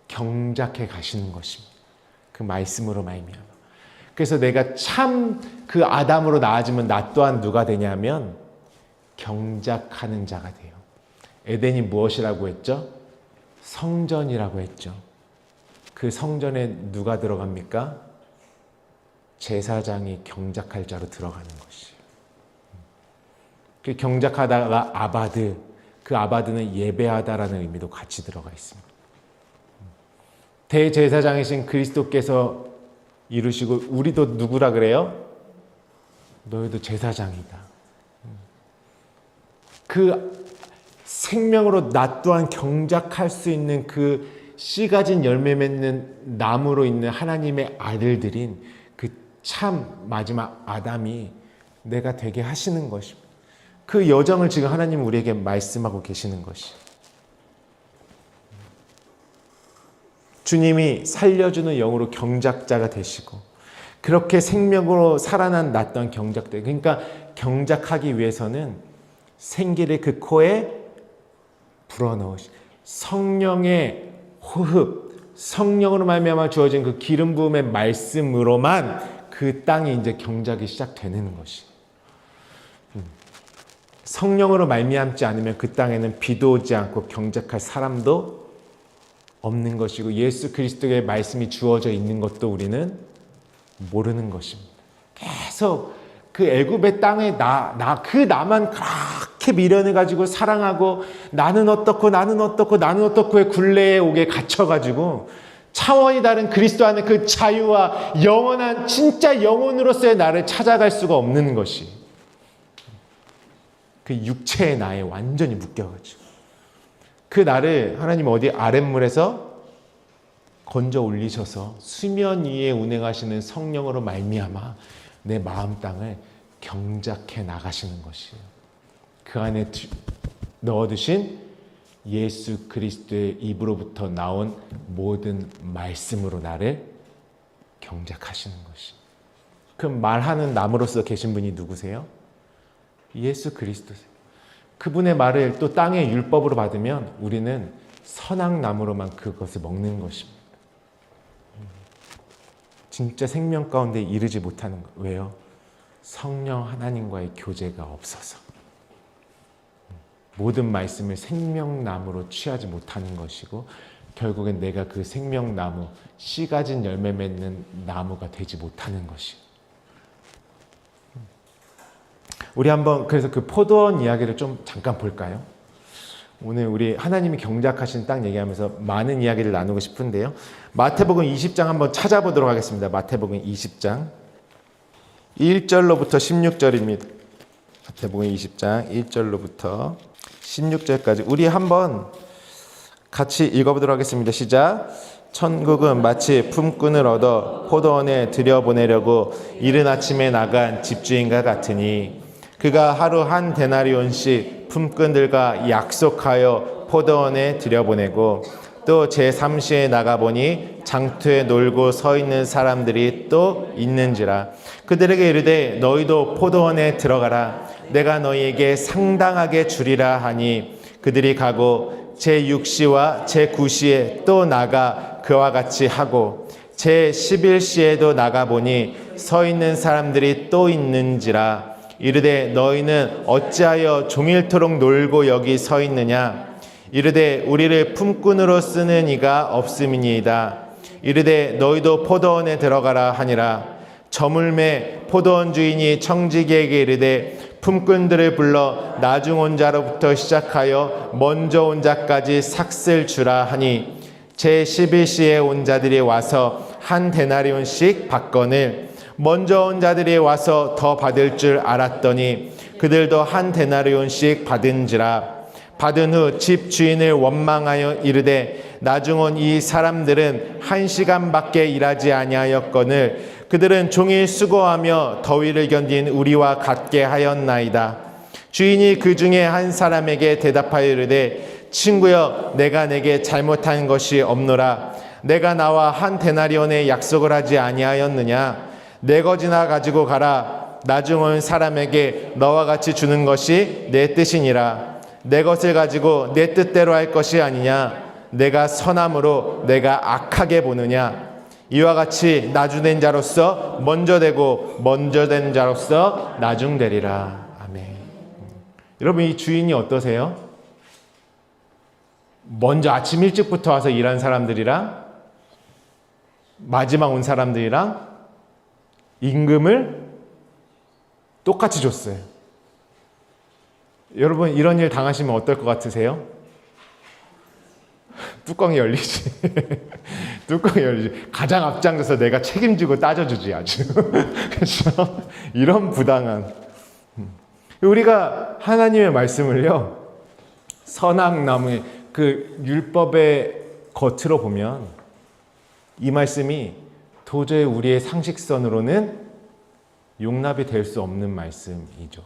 경작해 가시는 것입니다. 그 말씀으로 말미암아. 그래서 내가 참 그 아담으로 나아지면 나 또한 누가 되냐면 경작하는 자가 돼요. 에덴이 무엇이라고 했죠? 성전이라고 했죠. 그 성전에 누가 들어갑니까? 제사장이 경작할 자로 들어가는 것이에요. 그 경작하다가 아바드, 그 아바드는 예배하다라는 의미도 같이 들어가 있습니다. 대제사장이신 그리스도께서 이루시고 우리도 누구라 그래요? 너희도 제사장이다. 그 생명으로 나 또한 경작할 수 있는 그 씨 가진 열매 맺는 나무로 있는 하나님의 아들들인 그 참 마지막 아담이 내가 되게 하시는 것입니다. 그 여정을 지금 하나님 우리에게 말씀하고 계시는 것이. 주님이 살려주는 영으로 경작자가 되시고 그렇게 생명으로 살아난 나 또한 경작돼. 그러니까 경작하기 위해서는 생기를 그 코에 불어넣으시. 성령의 호흡, 성령으로 말미암아 주어진 그 기름 부음의 말씀으로만 그 땅이 이제 경작이 시작되는 것이. 성령으로 말미암지 않으면 그 땅에는 비도 오지 않고 경작할 사람도 없는 것이고 예수 그리스도의 말씀이 주어져 있는 것도 우리는 모르는 것입니다. 계속 그 애굽의 땅에 그 나만 그렇게 미련을 가지고 사랑하고 나는 어떻고의 굴레에 오게 갇혀가지고 차원이 다른 그리스도 안에 그 자유와 영원한 진짜 영혼으로서의 나를 찾아갈 수가 없는 것이 그 육체의 나에 완전히 묶여가지고 그 나를 하나님 어디 아랫물에서 건져 올리셔서 수면 위에 운행하시는 성령으로 말미암아 내 마음 땅을 경작해 나가시는 것이에요. 그 안에 넣어두신 예수 그리스도의 입으로부터 나온 모든 말씀으로 나를 경작하시는 것이. 그 말하는 나무로서 계신 분이 누구세요? 예수 그리스도세요. 그분의 말을 또 땅의 율법으로 받으면 우리는 선악나무로만 그것을 먹는 것입니다. 진짜 생명 가운데 이르지 못하는 것. 왜요? 성령 하나님과의 교제가 없어서. 모든 말씀을 생명나무로 취하지 못하는 것이고 결국엔 내가 그 생명나무, 씨 가진 열매 맺는 나무가 되지 못하는 것이에요. 우리 한번 그래서 그 포도원 이야기를 좀 잠깐 볼까요? 오늘 우리 하나님이 경작하신 땅 얘기하면서 많은 이야기를 나누고 싶은데요. 마태복음 20장 한번 찾아보도록 하겠습니다. 마태복음 20장 1절로부터 16절입니다. 마태복음 20장 1절로부터 16절까지 우리 한번 같이 읽어보도록 하겠습니다. 시작. 천국은 마치 품꾼을 얻어 포도원에 들여보내려고 이른 아침에 나간 집주인과 같으니 그가 하루 한 데나리온씩 품꾼들과 약속하여 포도원에 들여보내고 또 제3시에 나가보니 장터에 놀고 서 있는 사람들이 또 있는지라. 그들에게 이르되 너희도 포도원에 들어가라. 내가 너희에게 상당하게 주리라 하니 그들이 가고 제6시와 제9시에 또 나가 그와 같이 하고 제11시에도 나가보니 서 있는 사람들이 또 있는지라. 이르되 너희는 어찌하여 종일토록 놀고 여기 서 있느냐. 이르되 우리를 품꾼으로 쓰는 이가 없음이니이다. 이르되 너희도 포도원에 들어가라 하니라. 저물매 포도원 주인이 청지기에게 이르되 품꾼들을 불러 나중 온 자로부터 시작하여 먼저 온 자까지 삭슬 주라 하니 제11시에 온 자들이 와서 한 데나리온씩 받거늘 먼저 온 자들이 와서 더 받을 줄 알았더니 그들도 한 데나리온씩 받은지라. 받은 후 집 주인을 원망하여 이르되 나중 온 이 사람들은 1시간밖에 일하지 아니하였거늘 그들은 종일 수고하며 더위를 견딘 우리와 같게 하였나이다. 주인이 그 중에 한 사람에게 대답하여 이르되 친구여 내가 내게 잘못한 것이 없노라. 내가 나와 한 데나리온의 약속을 하지 아니하였느냐. 내 거지나 가지고 가라. 나중 온 사람에게 너와 같이 주는 것이 내 뜻이니라. 내 것을 가지고 내 뜻대로 할 것이 아니냐. 내가 선함으로 내가 악하게 보느냐. 이와 같이 나중된 자로서 먼저 되고 먼저 된 자로서 나중되리라. 아멘. 여러분 이 주인이 어떠세요? 먼저 아침 일찍부터 와서 일한 사람들이랑 마지막 온 사람들이랑 임금을 똑같이 줬어요. 여러분 이런 일 당하시면 어떨 것 같으세요? 뚜껑이 열리지. 뚜껑이 열리지. 가장 앞장서서 내가 책임지고 따져주지 아주. 그렇죠? 이런 부당한. 우리가 하나님의 말씀을요. 선악나무의 그 율법의 겉으로 보면 이 말씀이 도저히 우리의 상식선으로는 용납이 될 수 없는 말씀이죠.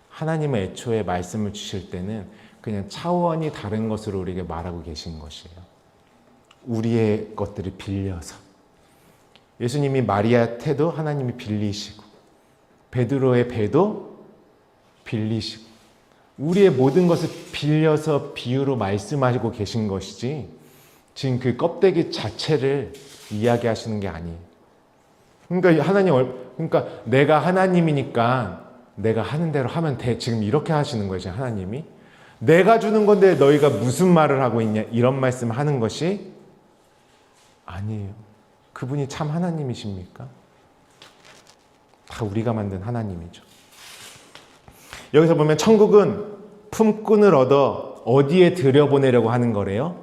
하나님은 애초에 말씀을 주실 때는 그냥 차원이 다른 것으로 우리에게 말하고 계신 것이에요. 우리의 것들을 빌려서. 예수님이 마리아 태도 하나님이 빌리시고 베드로의 배도 빌리시고 우리의 모든 것을 빌려서 비유로 말씀하시고 계신 것이지 지금 그 껍데기 자체를 이야기하시는 게 아니에요. 그러니까 내가 하나님이니까 내가 하는 대로 하면 돼. 지금 이렇게 하시는 거죠, 하나님이. 내가 주는 건데 너희가 무슨 말을 하고 있냐 이런 말씀을 하는 것이 아니에요. 그분이 참 하나님이십니까? 다 우리가 만든 하나님이죠. 여기서 보면 천국은 품꾼을 얻어 어디에 들여보내려고 하는 거래요?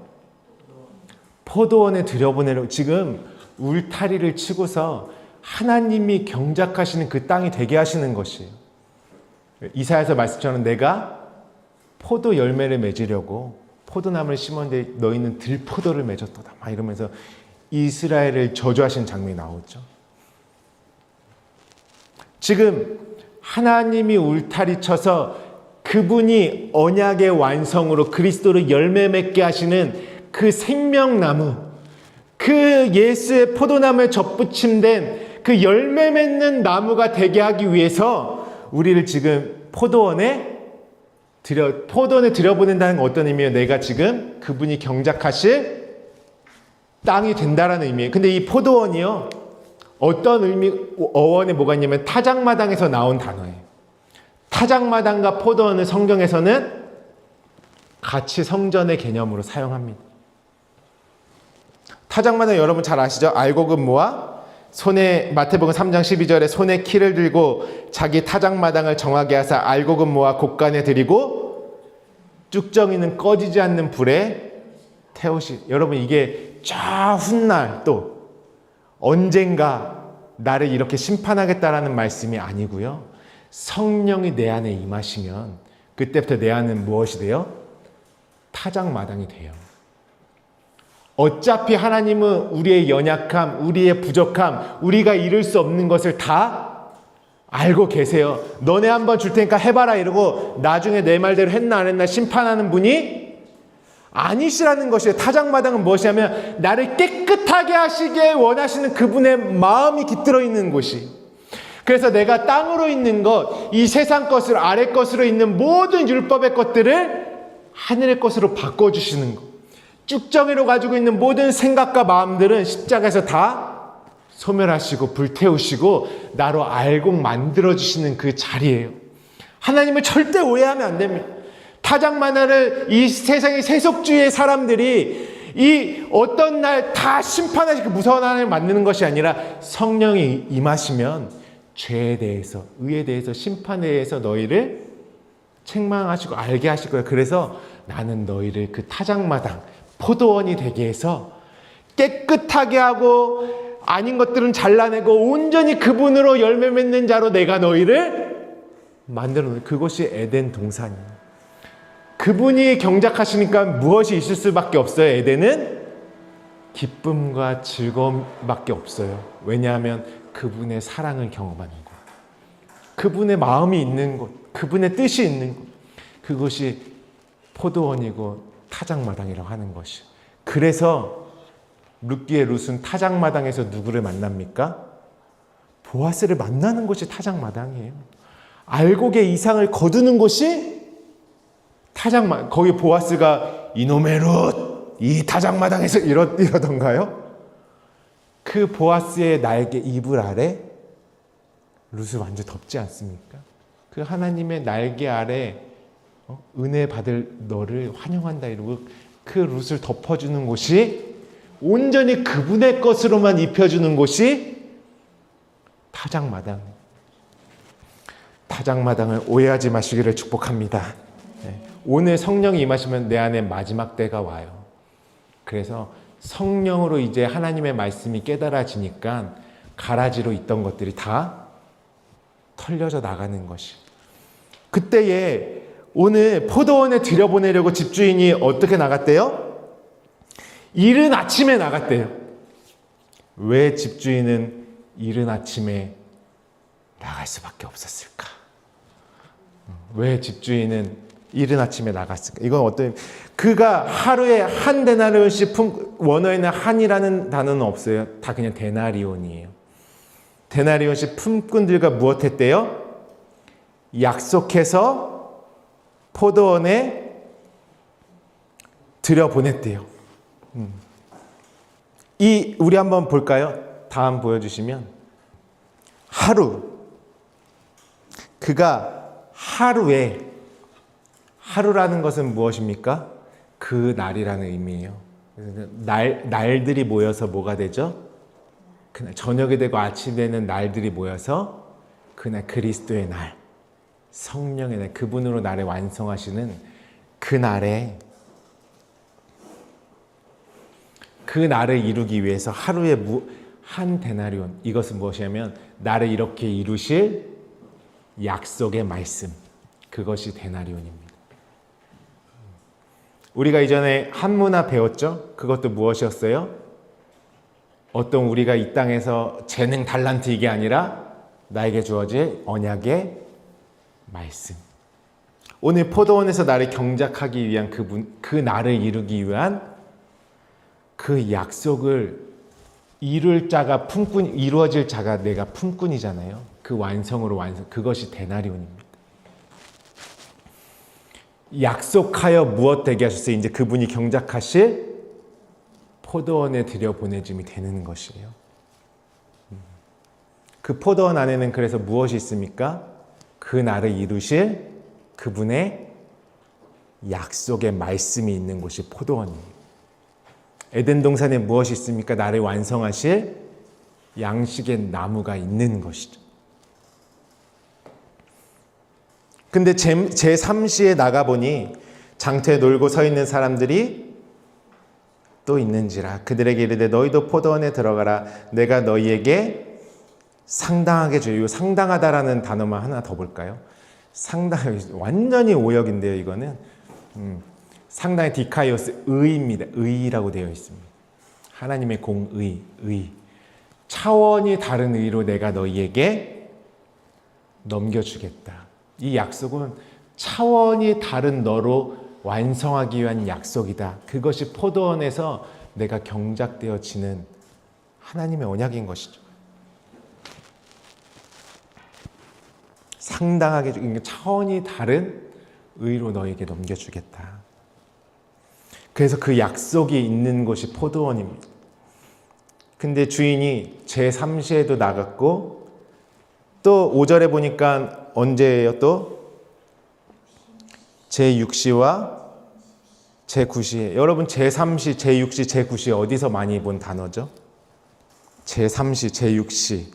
포도원에 들여보내려고 지금 울타리를 치고서 하나님이 경작하시는 그 땅이 되게 하시는 것이에요. 이사야서 말씀처럼 내가 포도 열매를 맺으려고 포도나무를 심었는데 너희는 들포도를 맺었도다. 막 이러면서 이스라엘을 저주하시는 장면이 나오죠. 지금 하나님이 울타리 쳐서 그분이 언약의 완성으로 그리스도를 열매 맺게 하시는 그 생명나무, 그 예수의 포도나무에 접붙임된 그 열매 맺는 나무가 되게 하기 위해서 우리를 지금 포도원에 들여보낸다는 건 어떤 의미예요? 내가 지금 그분이 경작하실 땅이 된다라는 의미예요. 근데 이 포도원이요, 어떤 의미, 어원에 뭐가 있냐면 타작마당에서 나온 단어예요. 타작마당과 포도원을 성경에서는 같이 성전의 개념으로 사용합니다. 타작마당 여러분 잘 아시죠? 알곡은 모아 손에, 마태복음 3장 12절에 손에 키를 들고 자기 타작마당을 정하게 하사 알곡은 모아 곳간에 들이고 쭉정이는 꺼지지 않는 불에 태우시. 여러분 이게 쫙 훗날 또 언젠가 나를 이렇게 심판하겠다라는 말씀이 아니고요. 성령이 내 안에 임하시면 그때부터 내 안은 무엇이 돼요? 타작마당이 돼요. 어차피 하나님은 우리의 연약함, 우리의 부족함, 우리가 이룰 수 없는 것을 다 알고 계세요. 너네 한번 줄 테니까 해봐라 이러고 나중에 내 말대로 했나 안 했나 심판하는 분이 아니시라는 것이에요. 타작마당은 무엇이냐면 나를 깨끗하게 하시길 원하시는 그분의 마음이 깃들어 있는 곳이. 그래서 내가 땅으로 있는 것, 이 세상 것을 아래 것으로 있는 모든 율법의 것들을 하늘의 것으로 바꿔주시는 것. 쭉정이로 가지고 있는 모든 생각과 마음들은 십자가에서 다 소멸하시고 불태우시고 나로 알곡 만들어주시는 그 자리예요. 하나님을 절대 오해하면 안 됩니다. 타작마당을 이 세상의 세속주의의 사람들이 이 어떤 날 다 심판하시고 무서운 하나님을 만드는 것이 아니라 성령이 임하시면 죄에 대해서, 의에 대해서, 심판에 대해서 너희를 책망하시고 알게 하실 거예요. 그래서 나는 너희를 그 타작마당, 포도원이 되게 해서 깨끗하게 하고 아닌 것들은 잘라내고 온전히 그분으로 열매 맺는 자로 내가 너희를 만들어 놓은, 그것이 에덴 동산이에요. 그분이 경작하시니까 무엇이 있을 수밖에 없어요. 에덴은 기쁨과 즐거움밖에 없어요. 왜냐하면 그분의 사랑을 경험하는 곳, 그분의 마음이 있는 곳, 그분의 뜻이 있는 곳, 그것이 포도원이고 타작마당이라고 하는 것이에요. 그래서 룻기의 룻은 타작마당에서 누구를 만납니까? 보아스를 만나는 곳이 타작마당이에요. 알곡의 이상을 거두는 곳이 타작마당. 거기 보아스가 이놈의 룻, 이 타작마당에서 이러던가요? 그 보아스의 날개 이불 아래 룻을 완전 덮지 않습니까? 그 하나님의 날개 아래 은혜 받을 너를 환영한다 이러고 그 룻을 덮어주는 곳이, 온전히 그분의 것으로만 입혀주는 곳이 타작마당. 타작마당을 오해하지 마시기를 축복합니다. 오늘 성령이 임하시면 내 안에 마지막 때가 와요. 그래서 성령으로 이제 하나님의 말씀이 깨달아지니까 가라지로 있던 것들이 다 털려져 나가는 것이. 그때에 오늘 포도원에 들여보내려고 집주인이 어떻게 나갔대요? 이른 아침에 나갔대요. 왜 집주인은 이른 아침에 나갈 수밖에 없었을까? 왜 집주인은 이른 아침에 나갔을까? 이건 어떤, 그가 하루에 한 데나리온씩 원어에는 한이라는 단어는 없어요. 다 그냥 데나리온이에요. 데나리온씩 품꾼들과 무엇했대요? 약속해서 포도원에 들여보냈대요. 우리 한번 볼까요? 다음 보여주시면, 그가 하루라는 것은 무엇입니까? 그 날이라는 의미예요. 날들이 모여서 뭐가 되죠? 그날 저녁이 되고 아침이 되는 날들이 모여서 그날 그리스도의 날, 성령의 날, 그분으로 나를 완성하시는 그 날에 그 나를 이루기 위해서 하루에 한 데나리온, 이것은 무엇이냐면 나를 이렇게 이루실 약속의 말씀, 그것이 데나리온입니다. 우리가 이전에 한문화 배웠죠? 그것도 무엇이었어요? 어떤 우리가 이 땅에서 재능 달란트 이게 아니라 나에게 주어질 언약의 말씀. 오늘 포도원에서 나를 경작하기 위한 그 나를 이루기 위한 그 약속을 이룰 자가 이루어질 자가 내가 품꾼이잖아요. 그 완성으로 그것이 데나리온입니다. 약속하여 무엇 되게 하셨어요? 이제 그분이 경작하실 포도원에 들여보내짐이 되는 것이에요. 그 포도원 안에는 그래서 무엇이 있습니까? 그 나를 이루실 그분의 약속의 말씀이 있는 곳이 포도원이에요. 에덴 동산에 무엇이 있습니까? 나를 완성하실 양식의 나무가 있는 것이죠. 근데 제3시에 나가보니 장터에 놀고 서 있는 사람들이 또 있는지라 그들에게 이르되 너희도 포도원에 들어가라 내가 너희에게 상당하게 주요. 상당하다라는 단어만 하나 더 볼까요? 완전히 오역인데요. 이거는 상당히 디카이오스 의입니다. 의라고 되어 있습니다. 하나님의 공의, 의. 차원이 다른 의로 내가 너희에게 넘겨주겠다. 이 약속은 차원이 다른 너로 완성하기 위한 약속이다. 그것이 포도원에서 내가 경작되어지는 하나님의 언약인 것이죠. 상당하게 차원이 다른 의로 너에게 넘겨주겠다. 그래서 그 약속이 있는 곳이 포도원입니다. 근데 주인이 제3시에도 나갔고 또 5절에 보니까 언제예요? 또 제6시와 제9시에 여러분 제3시, 제6시, 제9시 어디서 많이 본 단어죠? 제3시, 제6시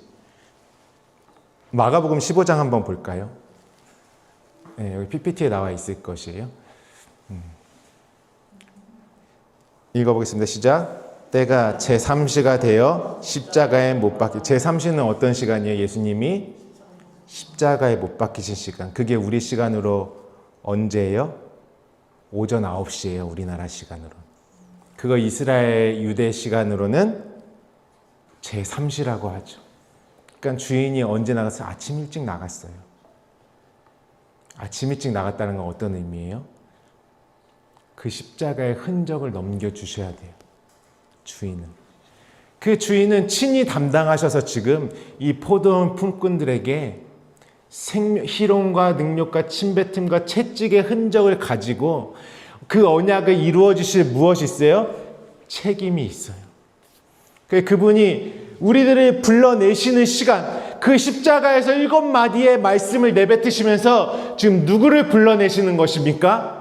마가복음 15장 한번 볼까요? 네, 여기 PPT에 나와 있을 것이에요. 읽어보겠습니다. 시작. 때가 제3시가 되어 십자가에 못 박히. 제3시는 어떤 시간이에요? 예수님이 십자가에 못 박히신 시간. 그게 우리 시간으로 언제예요? 오전 9시예요. 우리나라 시간으로. 그거 이스라엘 유대 시간으로는 제3시라고 하죠. 그러니까 주인이 언제 나갔어요? 아침 일찍 나갔어요. 아침 일찍 나갔다는 건 어떤 의미예요? 그 십자가의 흔적을 넘겨주셔야 돼요. 주인은. 그 주인은 친히 담당하셔서 지금 이 포도원 품꾼들에게 희롱과 능력과 침뱉음과 채찍의 흔적을 가지고 그 언약을 이루어 주실 무엇이 있어요? 책임이 있어요. 그분이 우리들을 불러내시는 시간, 그 십자가에서 7마디의 말씀을 내뱉으시면서 지금 누구를 불러내시는 것입니까?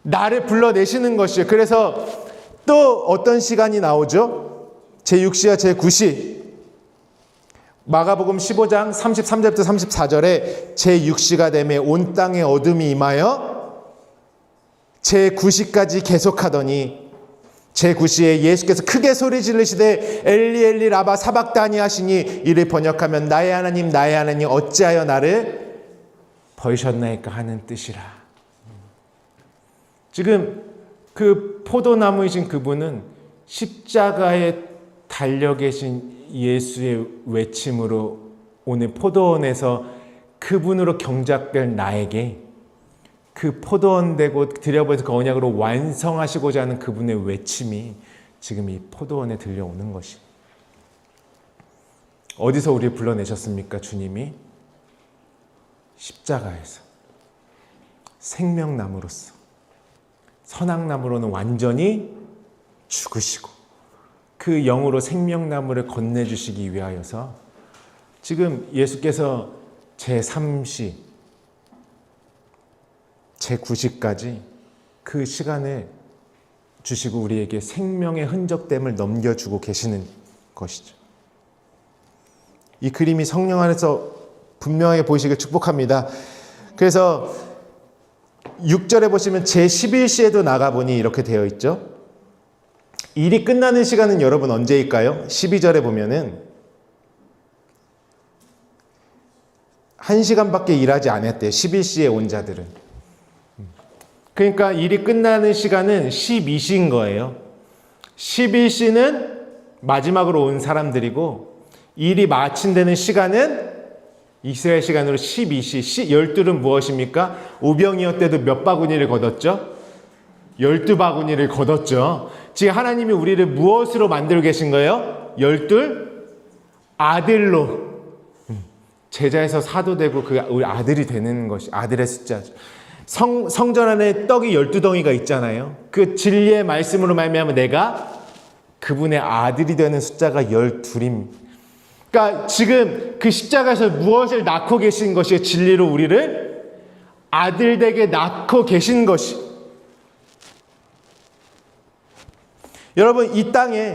나를 불러내시는 것이에요. 그래서 또 어떤 시간이 나오죠? 제6시와 제9시. 마가복음 15장 33절부터 34절에 제6시가 되매 온 땅에 어둠이 임하여 제9시까지 계속하더니 제9시에 예수께서 크게 소리 지르시되 엘리 엘리 라바 사박다니 하시니 이를 번역하면 나의 하나님 나의 하나님 어찌하여 나를 버리셨나이까 하는 뜻이라. 지금 그 포도나무이신 그분은 십자가에 달려 계신 예수의 외침으로 오늘 포도원에서 그분으로 경작될 나에게 그 포도원 되고 들여보내서 그 언약으로 완성하시고자 하는 그분의 외침이 지금 이 포도원에 들려오는 것이. 어디서 우리를 불러내셨습니까? 주님이 십자가에서 생명나무로서 선악나무로는 완전히 죽으시고 그 영으로 생명나무를 건네주시기 위하여서 지금 예수께서 제3시, 제9시까지 그 시간을 주시고 우리에게 생명의 흔적됨을 넘겨주고 계시는 것이죠. 이 그림이 성령 안에서 분명하게 보이시길 축복합니다. 그래서 6절에 보시면 제11시에도 나가보니 이렇게 되어 있죠. 일이 끝나는 시간은 여러분 언제일까요? 12절에 보면은 1시간밖에 일하지 않았대요. 11시에 온 자들은. 그러니까 일이 끝나는 시간은 12시인 거예요. 11시는 마지막으로 온 사람들이고 일이 마친되는 시간은 이스라엘 시간으로 12시. 12는 무엇입니까? 오병이어 때도 몇 바구니를 걷었죠? 12바구니를 걷었죠. 지금 하나님이 우리를 무엇으로 만들고 계신 거예요? 12 아들로. 제자에서 사도 되고 그 우리 아들이 되는 것이 아들의 숫자죠. 성전 안에 떡이 12덩이가 있잖아요. 그 진리의 말씀으로 말미암아 내가 그분의 아들이 되는 숫자가 12입니다. 그러니까 지금 그 십자가에서 무엇을 낳고 계신 것이 진리로 우리를 아들되게 낳고 계신 것이. 여러분 이 땅에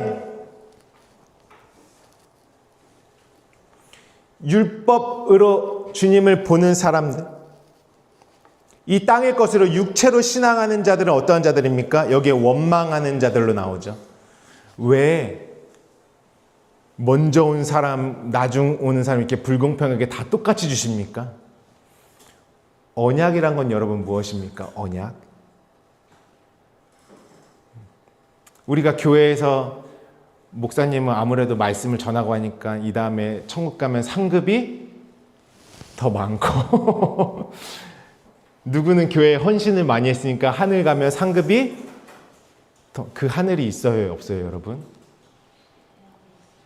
율법으로 주님을 보는 사람들, 이 땅의 것으로 육체로 신앙하는 자들은 어떠한 자들입니까? 여기에 원망하는 자들로 나오죠. 왜 먼저 온 사람, 나중 오는 사람 이렇게 불공평하게 다 똑같이 주십니까? 언약이란 건 여러분 무엇입니까? 언약. 우리가 교회에서 목사님은 아무래도 말씀을 전하고 하니까 이 다음에 천국 가면 상급이 더 많고 누구는 교회에 헌신을 많이 했으니까 하늘 가면 상급이 더, 그 하늘이 있어요, 없어요, 여러분?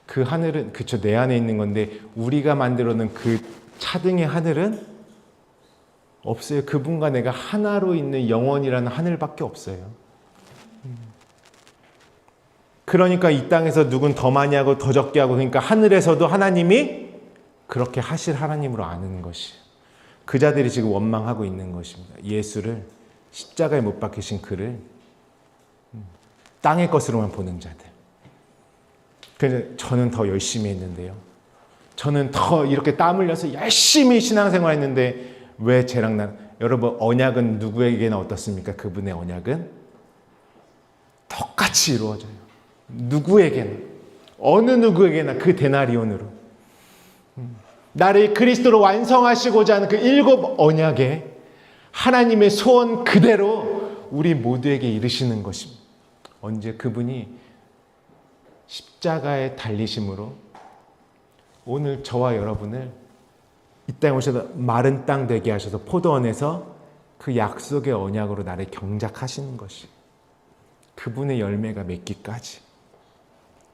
그 하늘은 그쵸, 내 안에 있는 건데 우리가 만들어 놓은 그 차등의 하늘은 없어요. 그분과 내가 하나로 있는 영원이라는 하늘밖에 없어요. 그러니까 이 땅에서 누군 더 많이 하고 더 적게 하고, 그러니까 하늘에서도 하나님이 그렇게 하실 하나님으로 아는 것이, 그 자들이 지금 원망하고 있는 것입니다. 예수를 십자가에 못 박히신 그를 땅의 것으로만 보는 자들. 그래서 저는 더 열심히 했는데요. 저는 더 이렇게 땀 흘려서 열심히 신앙생활 했는데 왜 쟤랑 나. 여러분 언약은 누구에게나 어떻습니까? 그분의 언약은 똑같이 이루어져요. 누구에게나, 어느 누구에게나 그 데나리온으로 나를 그리스도로 완성하시고자 하는 그 7 언약에 하나님의 소원 그대로 우리 모두에게 이르시는 것입니다. 언제? 그분이 십자가에 달리심으로 오늘 저와 여러분을 이 땅에 오셔서 마른 땅 되게 하셔서 포도원에서 그 약속의 언약으로 나를 경작하시는 것이, 그분의 열매가 맺기까지.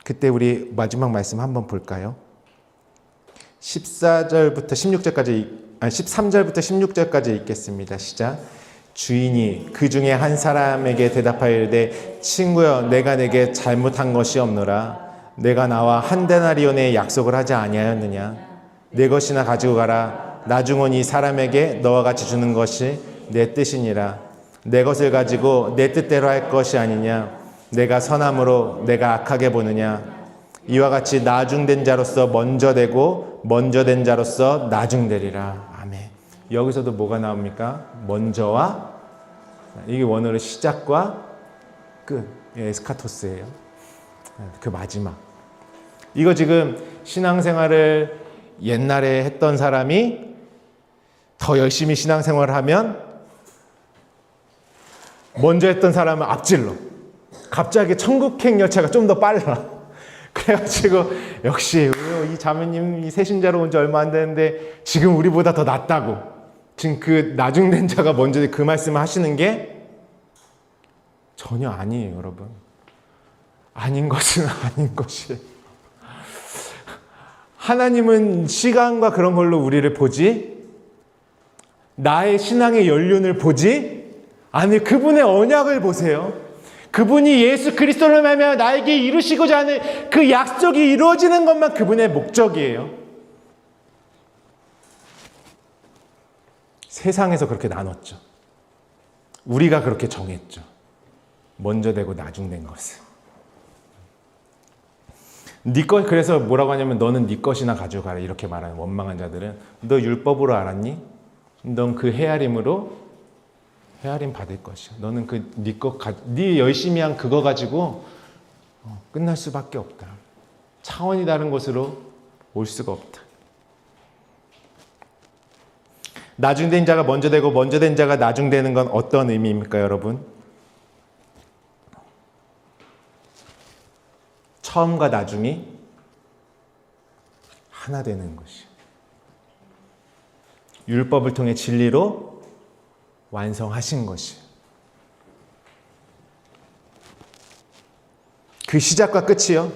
그때 우리 마지막 말씀 한번 볼까요? 14절부터 16절까지, 13절부터 16절까지 읽겠습니다. 시작. 주인이 그 중에 한 사람에게 대답하이르되 친구여, 내가 내게 잘못한 것이 없노라. 내가 나와 한 데나리온의 약속을 하지 아니하였느냐? 내 것이나 가지고 가라. 나중은 이 사람에게 너와 같이 주는 것이 내 뜻이니라. 내 것을 가지고 내 뜻대로 할 것이 아니냐? 내가 선함으로 내가 악하게 보느냐? 이와 같이 나중된 자로서 먼저 되고 먼저 된 자로서 나중되리라. 아멘. 여기서도 뭐가 나옵니까? 먼저와, 이게 원어로 시작과 끝, 에스카토스예요. 그 마지막. 이거 지금 신앙생활을 옛날에 했던 사람이 더 열심히 신앙생활을 하면 먼저 했던 사람은 앞질러. 갑자기 천국행 열차가 좀 더 빨라. 그래가지고 역시 이 자매님이 새신자로 온 지 얼마 안 됐는데 지금 우리보다 더 낫다고. 지금 그 나중된 자가 먼저 그 말씀을 하시는 게 전혀 아니에요, 여러분. 아닌 것은 아닌 것이에요. 하나님은 시간과 그런 걸로 우리를 보지, 나의 신앙의 연륜을 보지, 아니 그분의 언약을 보세요. 그분이 예수 그리스도를 말미암아 나에게 이루시고자 하는 그 약속이 이루어지는 것만 그분의 목적이에요. 세상에서 그렇게 나눴죠. 우리가 그렇게 정했죠. 먼저 되고 나중된 것을. 네 것, 그래서 뭐라고 하냐면 너는 네 것이나 가져가라 이렇게 말하는 원망한 자들은, 너 율법으로 알았니? 넌 그 헤아림으로 헤아림 받을 것이야. 너는 그 네 열심히 한 그거 가지고 끝날 수밖에 없다. 차원이 다른 곳으로 올 수가 없다. 나중된 자가 먼저 되고 먼저 된 자가 나중되는 건 어떤 의미입니까, 여러분? 처음과 나중이 하나 되는 것이. 율법을 통해 진리로 완성하신 것이. 그 시작과 끝이요.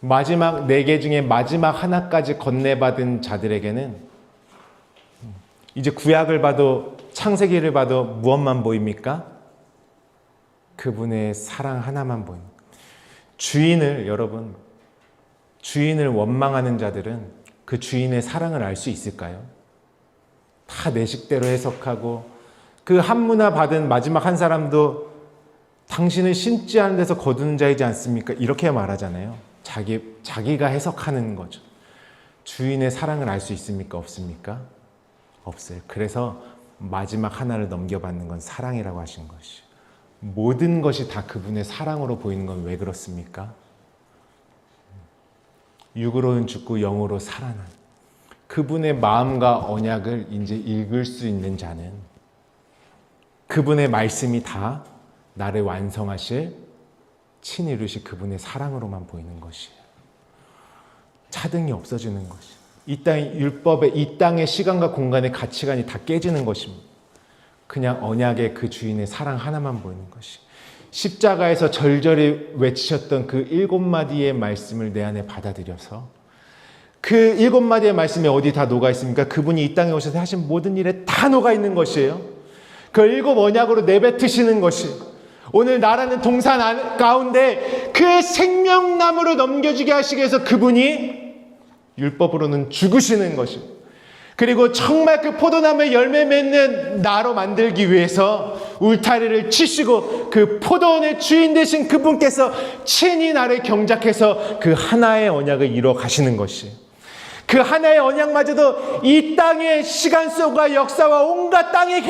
마지막 4개 중에 마지막 하나까지 건네받은 자들에게는 이제 구약을 봐도 창세기를 봐도 무엇만 보입니까? 그분의 사랑 하나만 보입니다. 여러분, 주인을 원망하는 자들은 그 주인의 사랑을 알 수 있을까요? 다 내 식대로 해석하고 그 한문화 받은 마지막 한 사람도 당신을 심지 않은 데서 거두는 자이지 않습니까? 이렇게 말하잖아요. 자기가 해석하는 거죠. 주인의 사랑을 알 수 있습니까? 없습니까? 없어요. 그래서 마지막 하나를 넘겨받는 건 사랑이라고 하신 것이에요. 모든 것이 다 그분의 사랑으로 보이는 건 왜 그렇습니까? 육으로는 죽고 영으로 살아난 그분의 마음과 언약을 이제 읽을 수 있는 자는 그분의 말씀이 다 나를 완성하실 친히 이루실 그분의 사랑으로만 보이는 것이에요. 차등이 없어지는 것이에요. 이 땅의 율법의 이 땅의 시간과 공간의 가치관이 다 깨지는 것입니다. 그냥 언약의 그 주인의 사랑 하나만 보이는 것이. 십자가에서 절절히 외치셨던 그 7마디의 말씀을 내 안에 받아들여서 그 7마디의 말씀이 어디 다 녹아 있습니까? 그분이 이 땅에 오셔서 하신 모든 일에 다 녹아 있는 것이에요. 그 7 언약으로 내뱉으시는 것이 오늘 나라는 동산 가운데 그 생명나무로 넘겨주게 하시기 위해서 그분이 율법으로는 죽으시는 것입니다. 그리고 정말 그 포도나무에 열매 맺는 나로 만들기 위해서 울타리를 치시고 그 포도원의 주인 되신 그분께서 친히 나를 경작해서 그 하나의 언약을 이루어 가시는 것이 그 하나의 언약마저도 이 땅의 시간 속과 역사와 온갖 땅의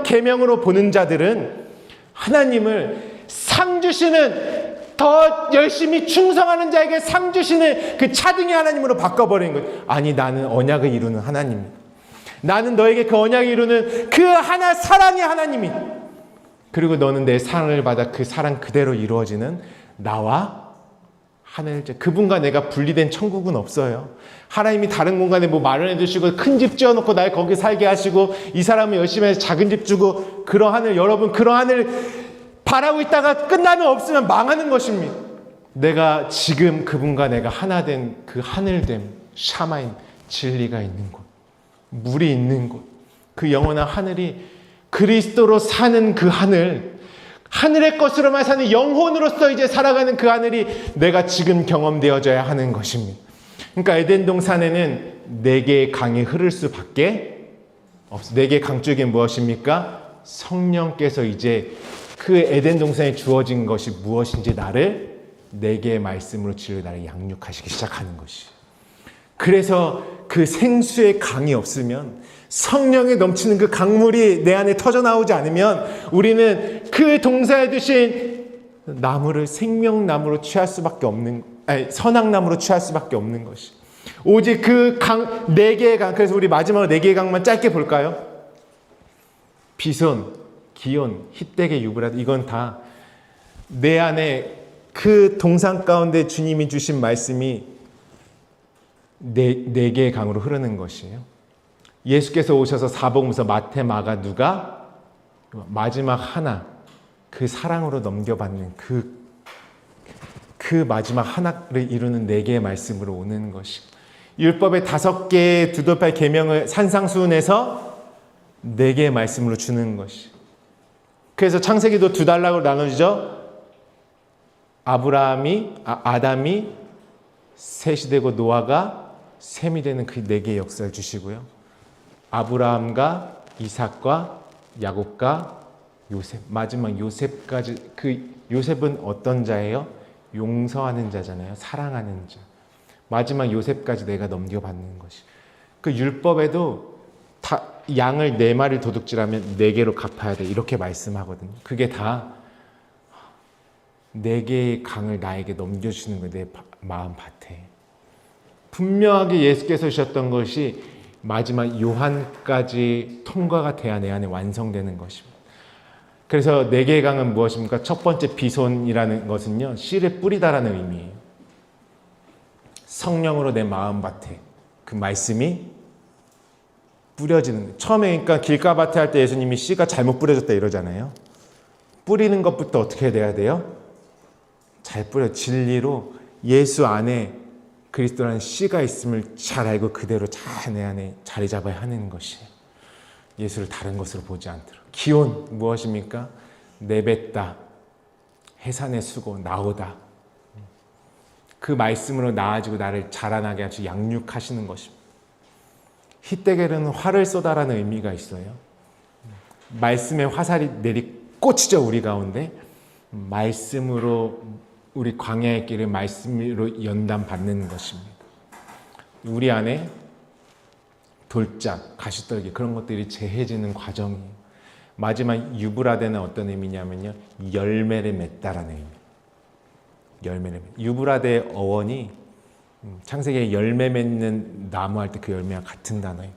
계명으로 보는 자들은 하나님을 상 주시는 더 열심히 충성하는 자에게 상 주시는 그 차등의 하나님으로 바꿔버린 거예요. 아니 나는 언약을 이루는 하나님이다. 나는 너에게 그 언약을 이루는 그 하나 사랑의 하나님이다. 그리고 너는 내 사랑을 받아 그 사랑 그대로 이루어지는 나와 하늘자 그분과 내가 분리된 천국은 없어요. 하나님이 다른 공간에 뭐 마련해 두시고 큰 집 지어놓고 날 거기 살게 하시고 이 사람은 열심히 해서 작은 집 주고 그런 하늘 여러분 그런 하늘 바라고 있다가 끝나면 없으면 망하는 것입니다. 내가 지금 그분과 내가 하나 된 그 하늘됨, 샤마임, 진리가 있는 곳, 물이 있는 곳, 그 영원한 하늘이 그리스도로 사는 그 하늘, 하늘의 것으로만 사는 영혼으로서 이제 살아가는 그 하늘이 내가 지금 경험되어져야 하는 것입니다. 그러니까 에덴 동산에는 4개의 강이 흐를 수밖에 없어요. 4개의 강 쪽에 무엇입니까? 성령께서 이제 그 에덴 동산에 주어진 것이 무엇인지 나를 4개의 말씀으로 치료 나를 양육하시기 시작하는 것이. 그래서 그 생수의 강이 없으면 성령에 넘치는 그 강물이 내 안에 터져 나오지 않으면 우리는 그 동산에 두신 나무를 생명나무로 취할 수밖에 없는 선악나무로 취할 수밖에 없는 것이. 오직 그 강 4개의 강 그래서 우리 마지막으로 4개의 강만 짧게 볼까요? 비손 기온, 힛되게 유브라데 이건 다 내 안에 그 동산 가운데 주님이 주신 말씀이 네 개의 강으로 흐르는 것이에요. 예수께서 오셔서 사복음서 마태, 마가, 누가 마지막 하나 그 사랑으로 넘겨받는 그 마지막 하나를 이루는 4개의 말씀으로 오는 것이 율법의 5개의 두돌팔 계명을 산상수훈에서 4개의 말씀으로 주는 것이 그래서 창세기도 2단락으로 나눠지죠. 아담이 셋이 되고 노아가 셈이 되는 그 4개의 역사를 주시고요. 아브라함과 이삭과 야곱과 요셉 마지막 요셉까지 그 요셉은 어떤 자예요? 용서하는 자잖아요. 사랑하는 자. 마지막 요셉까지 내가 넘겨받는 것이. 그 율법에도 다 양을 4마리 도둑질하면 4개로 갚아야 돼. 이렇게 말씀하거든요. 그게 다 네 개의 강을 나에게 넘겨주시는 거예요. 내 마음밭에. 분명하게 예수께서 주셨던 것이 마지막 요한까지 통과가 돼야 내 안에 완성되는 것입니다. 그래서 네 개의 강은 무엇입니까? 첫 번째 비손이라는 것은요, 씨를 뿌리다라는 의미예요. 성령으로 내 마음밭에 그 말씀이 뿌려지는. 처음에 그러니까 길가밭에 할 때 예수님이 씨가 잘못 뿌려졌다 이러잖아요. 뿌리는 것부터 어떻게 돼야 돼요? 잘 뿌려. 진리로 예수 안에 그리스도라는 씨가 있음을 잘 알고 그대로 잘 내 안에 자리 잡아야 하는 것이, 예수를 다른 것으로 보지 않도록. 기온 무엇입니까? 내뱉다, 해산의 수고, 나오다. 그 말씀으로 나아지고 나를 자라나게 하시고 양육하시는 것입니다. 히데겔은 활을 쏘다라는 의미가 있어요. 말씀의 화살이 꽂히죠, 우리 가운데. 말씀으로 우리 광야의 길을 말씀으로 연단받는 것입니다. 우리 안에 돌짝, 가시떨기 그런 것들이 재해지는 과정이에요. 마지막 유브라데는 어떤 의미냐면요, 열매를 맺다라는 의미. 열매를 맺다. 유브라데의 어원이 창세기에 열매 맺는 나무 할 때 그 열매와 같은 단어예요.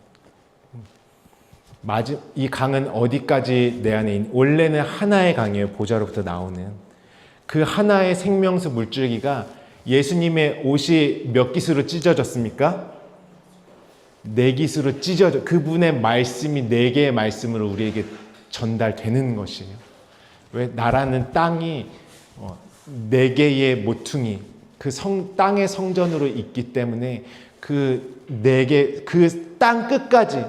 이 강은 어디까지 내 안에 있는, 원래는 하나의 강이에요. 보좌로부터 나오는 그 하나의 생명수 물줄기가, 예수님의 옷이 몇 기수로 찢어졌습니까? 4기수로 찢어져. 그분의 말씀이 4개의 말씀으로 우리에게 전달되는 것이에요. 왜? 나라는 땅이 4개의 모퉁이, 그 땅의 성전으로 있기 때문에 그 4개, 그 땅 끝까지,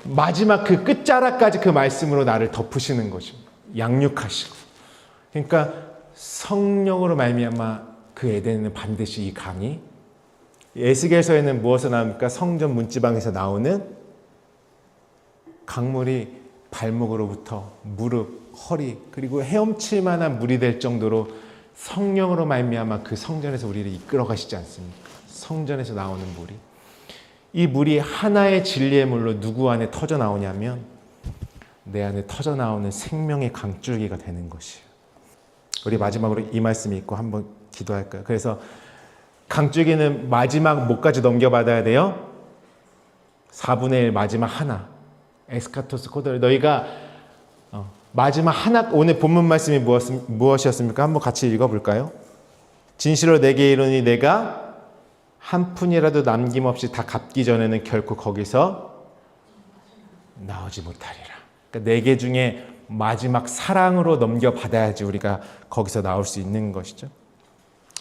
마지막 그 끝자락까지 그 말씀으로 나를 덮으시는 것입니다. 양육하시고. 그러니까 성령으로 말미암아 그 에덴에는 반드시 이 강이, 에스겔서에는 무엇에서 나옵니까? 성전 문지방에서 나오는 강물이 발목으로부터 무릎, 허리, 그리고 헤엄칠 만한 물이 될 정도로 성령으로 말미암아 그 성전에서 우리를 이끌어 가시지 않습니까? 성전에서 나오는 물이. 이 물이 하나의 진리의 물로 누구 안에 터져 나오냐면 내 안에 터져 나오는 생명의 강줄기가 되는 것이에요. 우리 마지막으로 이 말씀 읽고 한번 기도할까요? 그래서 강줄기는 마지막 뭐까지 넘겨받아야 돼요? 4분의 1 마지막 하나. 에스카토스 코드를 너희가 마지막 하나. 오늘 본문 말씀이 무엇이었습니까? 한번 같이 읽어볼까요? 진실로 내게 이르노니 내가 한 푼이라도 남김없이 다 갚기 전에는 결코 거기서 나오지 못하리라. 그러니까 4개 중에 마지막 사랑으로 넘겨받아야지 우리가 거기서 나올 수 있는 것이죠.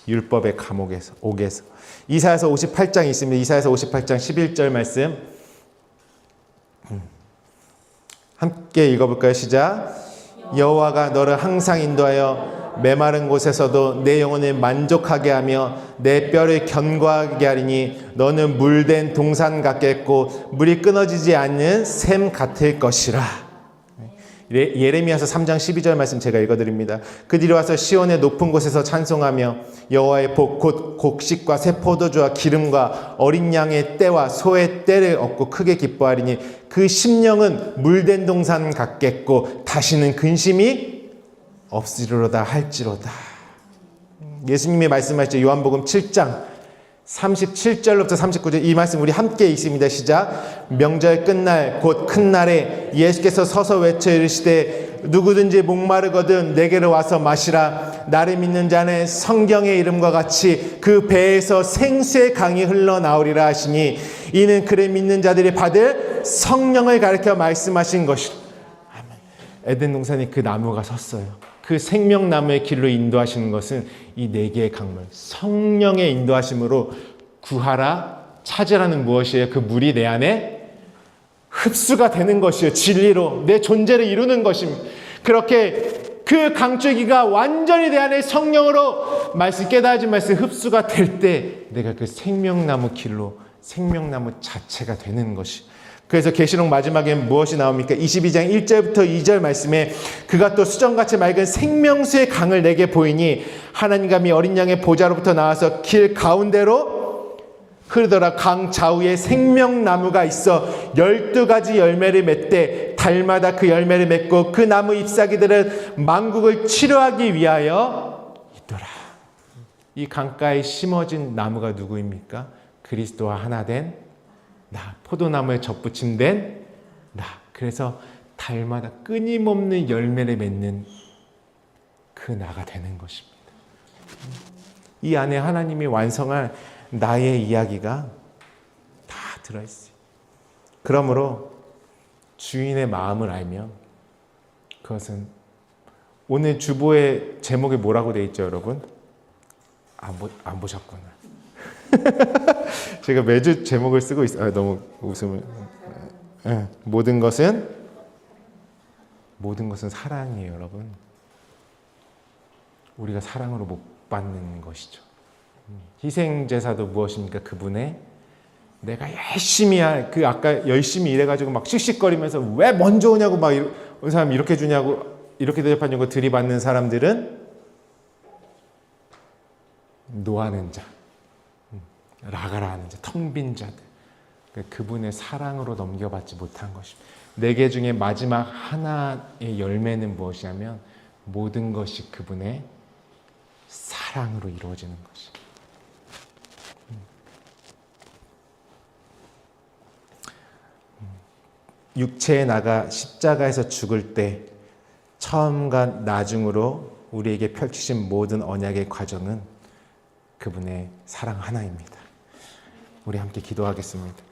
율법의 감옥에서, 옥에서. 이사야서 58장이 있습니다. 이사야서 58장 11절 말씀 함께 읽어볼까요? 시작. 여호와가 너를 항상 인도하여 메마른 곳에서도 내 영혼을 만족하게 하며 내 뼈를 견고하게 하리니 너는 물된 동산 같겠고 물이 끊어지지 않는 샘 같을 것이라. 예레미야서 3장 12절 말씀 제가 읽어드립니다. 그들이 와서 시온의 높은 곳에서 찬송하며 여호와의 복 곧 곡식과 새 포도주와 기름과 어린 양의 떼와 소의 떼를 얻고 크게 기뻐하리니 그 심령은 물된 동산 같겠고 다시는 근심이 없으리로다 할지로다. 예수님이 말씀하셨죠. 요한복음 7장 37절로부터 39절 이 말씀 우리 함께 읽습니다. 시작. 명절 끝날 곧 큰 날에 예수께서 서서 외쳐 이르시되 누구든지 목마르거든 내게로 와서 마시라. 나를 믿는 자는 성경의 이름과 같이 그 배에서 생수의 강이 흘러나오리라 하시니 이는 그를 믿는 자들이 받을 성령을 가리켜 말씀하신 것이라. 에덴 동산에 그 나무가 섰어요. 그 생명나무의 길로 인도하시는 것은 이 4개의 강물, 성령의 인도하심으로 구하라, 찾으라는 무엇이에요? 그 물이 내 안에 흡수가 되는 것이에요. 진리로 내 존재를 이루는 것입니다. 그렇게 그 강줄기가 완전히 내 안에 성령으로 말씀, 깨달아진 말씀 흡수가 될 때 내가 그 생명나무 길로 생명나무 자체가 되는 것이. 그래서 계시록 마지막엔 무엇이 나옵니까? 22장 1절부터 2절 말씀에 그가 또 수정같이 맑은 생명수의 강을 내게 보이니 하나님 감히 어린 양의 보좌로부터 나와서 길 가운데로 흐르더라. 강 좌우에 생명나무가 있어 12가지 열매를 맺되 달마다 그 열매를 맺고 그 나무 잎사귀들은 만국을 치료하기 위하여 없더라. 이 강가에 심어진 나무가 누구입니까? 그리스도와 하나 된 나, 포도나무에 접붙임된 나. 그래서 달마다 끊임없는 열매를 맺는 그 나가 되는 것입니다. 이 안에 하나님이 완성할 나의 이야기가 다 들어있어요. 그러므로 주인의 마음을 알면 그것은 오늘 주보의 제목이 뭐라고 되어 있죠, 여러분? 안 보셨구나. 제가 매주 제목을 쓰고 있어요. 너무 웃음을. 모든 것은 사랑이에요, 여러분. 우리가 사랑으로 못 받는 것이죠. 희생 제사도 무엇입니까? 그분의 내가 열심히 아까 열심히 일해가지고 막 씩씩거리면서 왜 먼저 오냐고 막 이 사람 이렇게 주냐고 이렇게 대접하는 거 들이받는 사람들은 노하는 자, 라가라 하는 자, 텅 빈 자들. 그분의 사랑으로 넘겨받지 못한 것입니다. 4개 중에 마지막 하나의 열매는 무엇이냐면 모든 것이 그분의 사랑으로 이루어지는 것입니다. 육체에 나가 십자가에서 죽을 때 처음과 나중으로 우리에게 펼치신 모든 언약의 과정은 그분의 사랑 하나입니다. 우리 함께 기도하겠습니다.